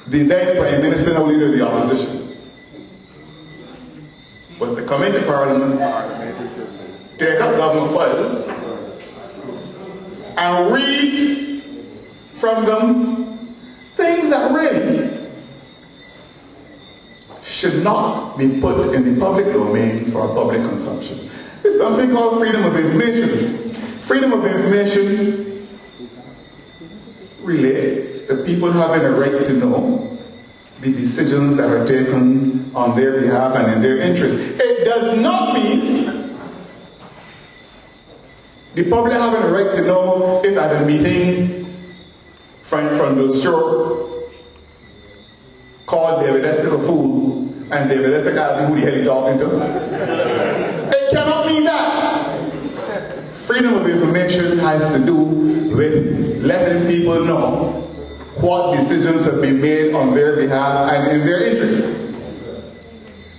the then Prime Minister, now leader of the opposition, was to come into Parliament, take up government files, and read from them things that really should not be put in the public domain for public consumption. There's something called freedom of information. Freedom of information relates to people having a right to know the decisions that are taken on their behalf and in their interest. It does not mean the public having a right to know if at a meeting Freundel Stuart called David Esther a fool And David, let's ask who the hell he talking to. It cannot mean that. Freedom of information has to do with letting people know what decisions have been made on their behalf and in their interests.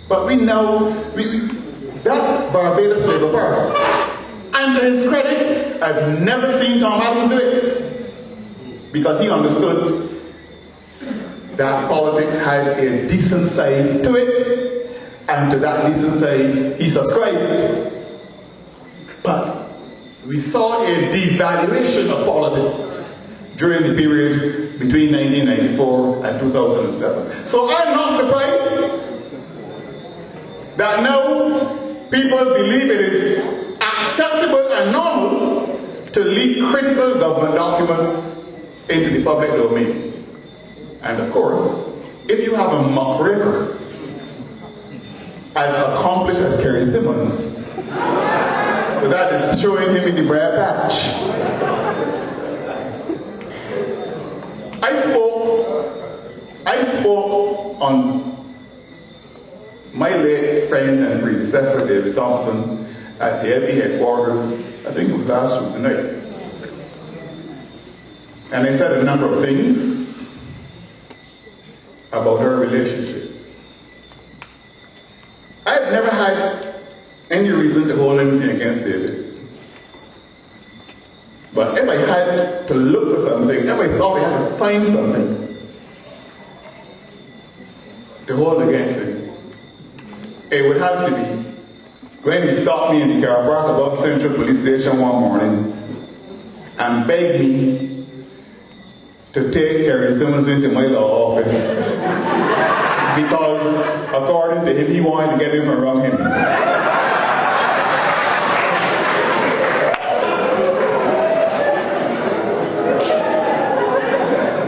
But we know, that's Barbados Labour Party. And to his credit, I've never seen Tom Adams do it. Because he understood that politics had a decent side to it, and to that decent side he subscribed. But we saw a devaluation of politics during the period between 1994 and 2007. So I'm not surprised that now people believe it is acceptable and normal to leak critical government documents into the public domain. And of course, if you have a mock record as accomplished as Kerry Simmons, that is showing him in the briar patch. I spoke on my late friend and predecessor, David Thompson, at the LP headquarters, I think it was last Tuesday night. And I said a number of things about our relationship. I've never had any reason to hold anything against David. But if I had to look for something, if I thought I had to find something to hold against him, it would have to be when he stopped me in the car park above Central Police Station one morning and begged me to take Kerry Simmons into my law office because, according to him, he wanted to get him around him.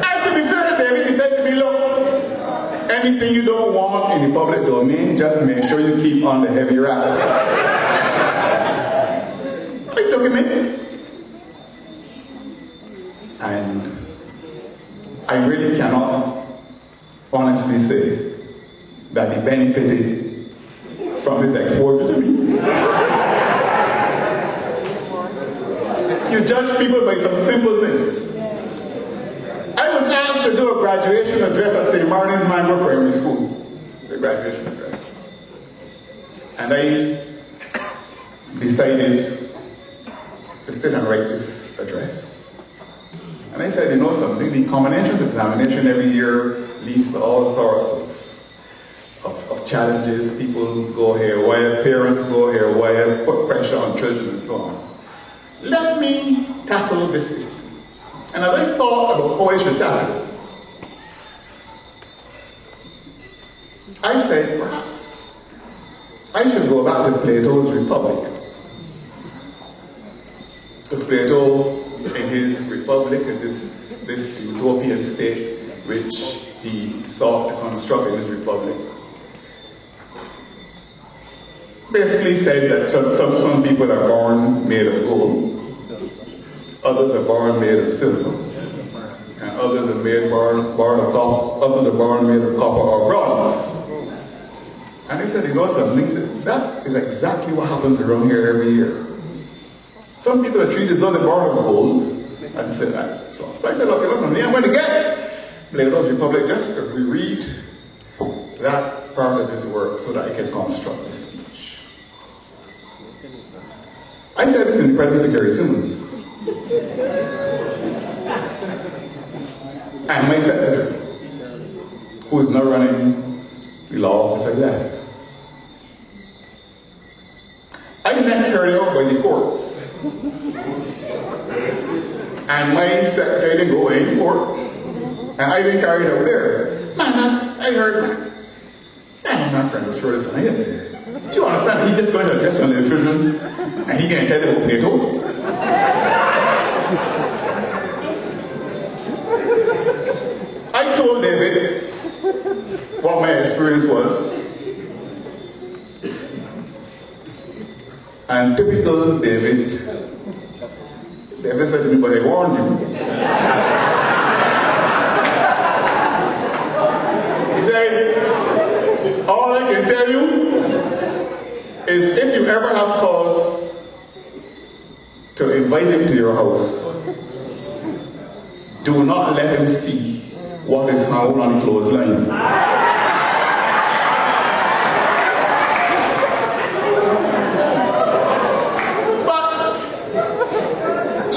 And to be fair to David, he said to me, look, anything you don't want in the public domain, just make sure you keep on the heavy wraps. I took him in. And I really cannot honestly say that he benefited from his exposure to me. You judge people by some simple things. I was asked to do a graduation address at St. Martin's Mangrove Primary School, the graduation address. And I decided to sit and write this address. And I said, you know something, the common entrance examination every year leads to all sorts of challenges. People go haywire, parents go haywire, put pressure on children and so on. Let me tackle this issue. And as I thought about how I should tackle it, I said, perhaps I should go back to Plato's Republic. Because Plato, in his Republic, in this utopian state which he sought to construct in his Republic, basically said that some people are born made of gold, others are born made of silver, and others are born made of copper or bronze. And he said, you know something, that is exactly what happens around here every year. Some people are treated as though they're born of gold, and say that. So I said, look, you know something, I'm going to get Plato's Republic just to reread that part of his work so that I can construct this speech. I said this in the presence of Kerry Simmons. And my secretary, who is now running the law office I left. I met Kerry out by the courts. And my secretary didn't go in court. And I didn't carry it out there. Man, I heard, man, my friend was sure this one. I said, you understand? He just going to address on the children and he can't tell them what they told. I told David what my experience was. And typical David said to me, but I warned you. He said, All I can tell you is if you ever have cause to invite him to your house, do not let him see what is hung on the clothesline. But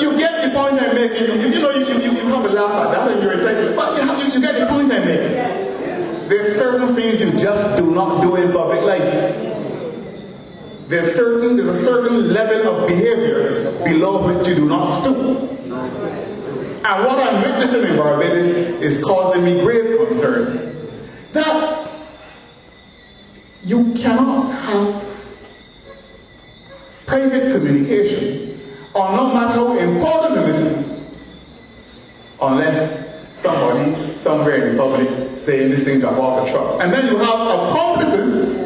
you get the point I'm making. You know, you have a laugh at that and you're entitled, but you get the point I'm making. There's certain things you just do not do in public life. There's a certain level of behavior below which you do not stoop. And what I'm witnessing in Barbados is causing me grave concern. That you cannot have private communication, or no matter how important it is, unless somebody somewhere in the public saying this thing got off the truck. And then you have accomplices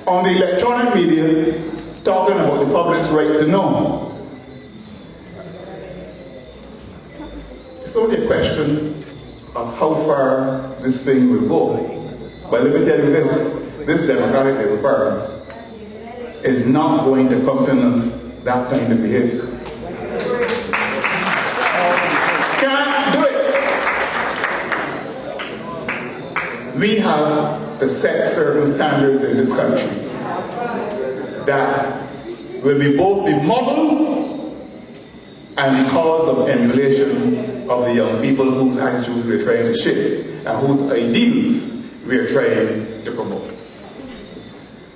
on the electronic media talking about the public's right to know. It's only a question of how far this thing will go. But let me tell you this Democratic Labour Party is not going to countenance that kind of behavior. Can't do it. We have to set certain standards in this country that will be both the model and the cause of emulation of the young people whose attitudes we're trying to shape and whose ideals we're trying to promote.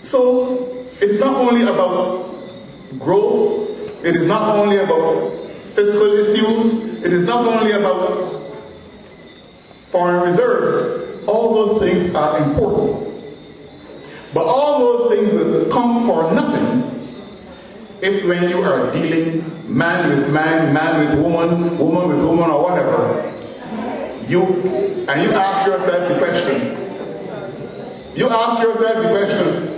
So it's not only about growth, it is not only about fiscal issues, it is not only about foreign reserves. All those things are important. But all those things will come for nothing if when you are dealing man with man, man with woman, woman with woman, or whatever, you ask yourself the question. You ask yourself the question,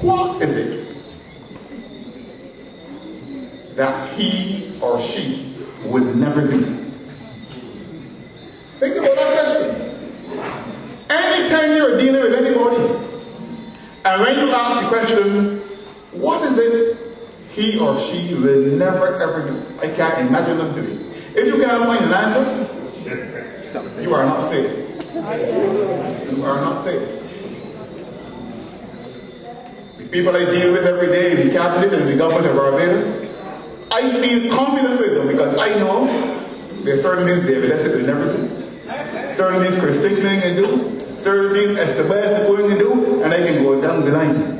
what is it that he or she would never do? Think about that question. Anytime you're dealing with anybody, and when you ask the question, what is it he or she will never ever do? I can't imagine them doing. If you cannot find an answer, you are not safe. You are not safe. The people I deal with every day, the cabinet and the government of Barbados, I feel confident with them because I know there's certain things David Essex will never do. Certain things Chris Stickling can do, certain things Esteban going to do, and I can go down the line.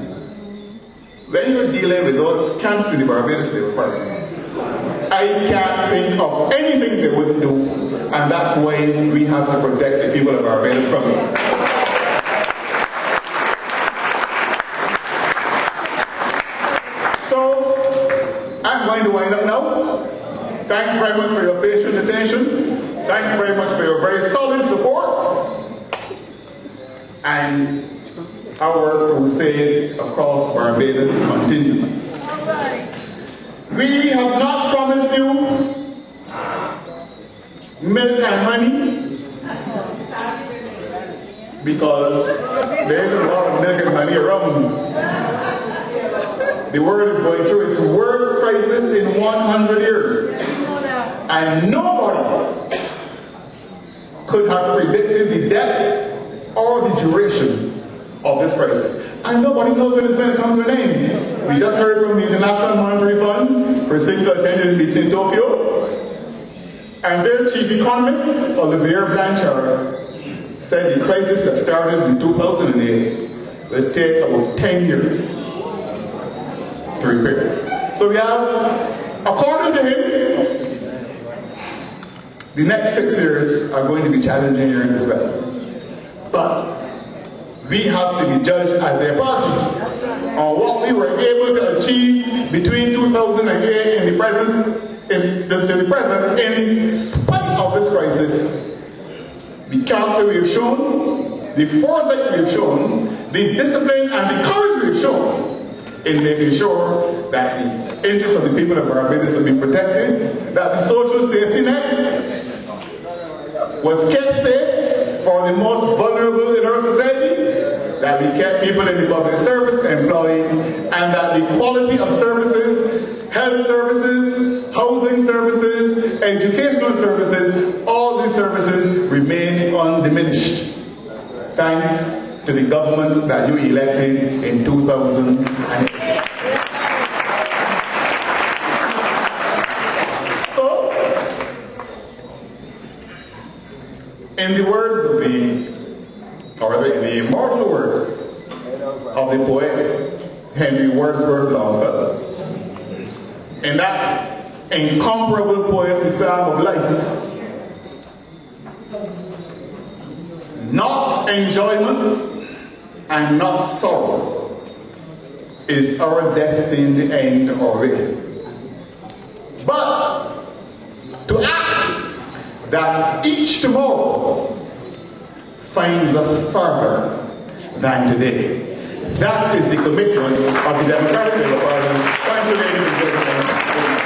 When you're dealing with those camps in the Barbados Labour Party, I can't think of anything they wouldn't do, and that's why we have to protect the people of Barbados from it. So, I'm going to wind up now. Thanks very much for your patient attention. Thanks very much for your very solid support. And our crusade across Barbados continues. We have not promised you milk and honey because there isn't a lot of milk and honey around. The world is going through its worst crisis in 100 years. And nobody could have predicted the depth or the duration of this crisis. And nobody knows when it's going to come to an end. We just heard from the International Monetary Fund, Priscilla attended a meeting in Tokyo, and their chief economist, Olivier Blanchard, said the crisis that started in 2008 will take about 10 years to repair. So we have, according to him, the next 6 years are going to be challenging years as well. But we have to be judged as a party on what we were able to achieve between 2008 and the present in spite of this crisis. The character we have shown, the foresight we have shown, the discipline and the courage we have shown in making sure that the interests of the people of Barbados have been protected, that the social safety net was kept safe, for the most vulnerable in our society, that we kept people in the public service employed, and that the quality of services, health services, housing services, educational services, all these services remain undiminished. Thanks to the government that you elected in 2008. So, in the words of in the immortal words of the poet Henry Wordsworth Longfellow, in that incomparable poem, The Psalm of Life, not enjoyment and not sorrow is our destined end or end, but to act that each tomorrow finds us farther than today. That is the commitment of the Democratic Party. Thank you, ladies and gentlemen.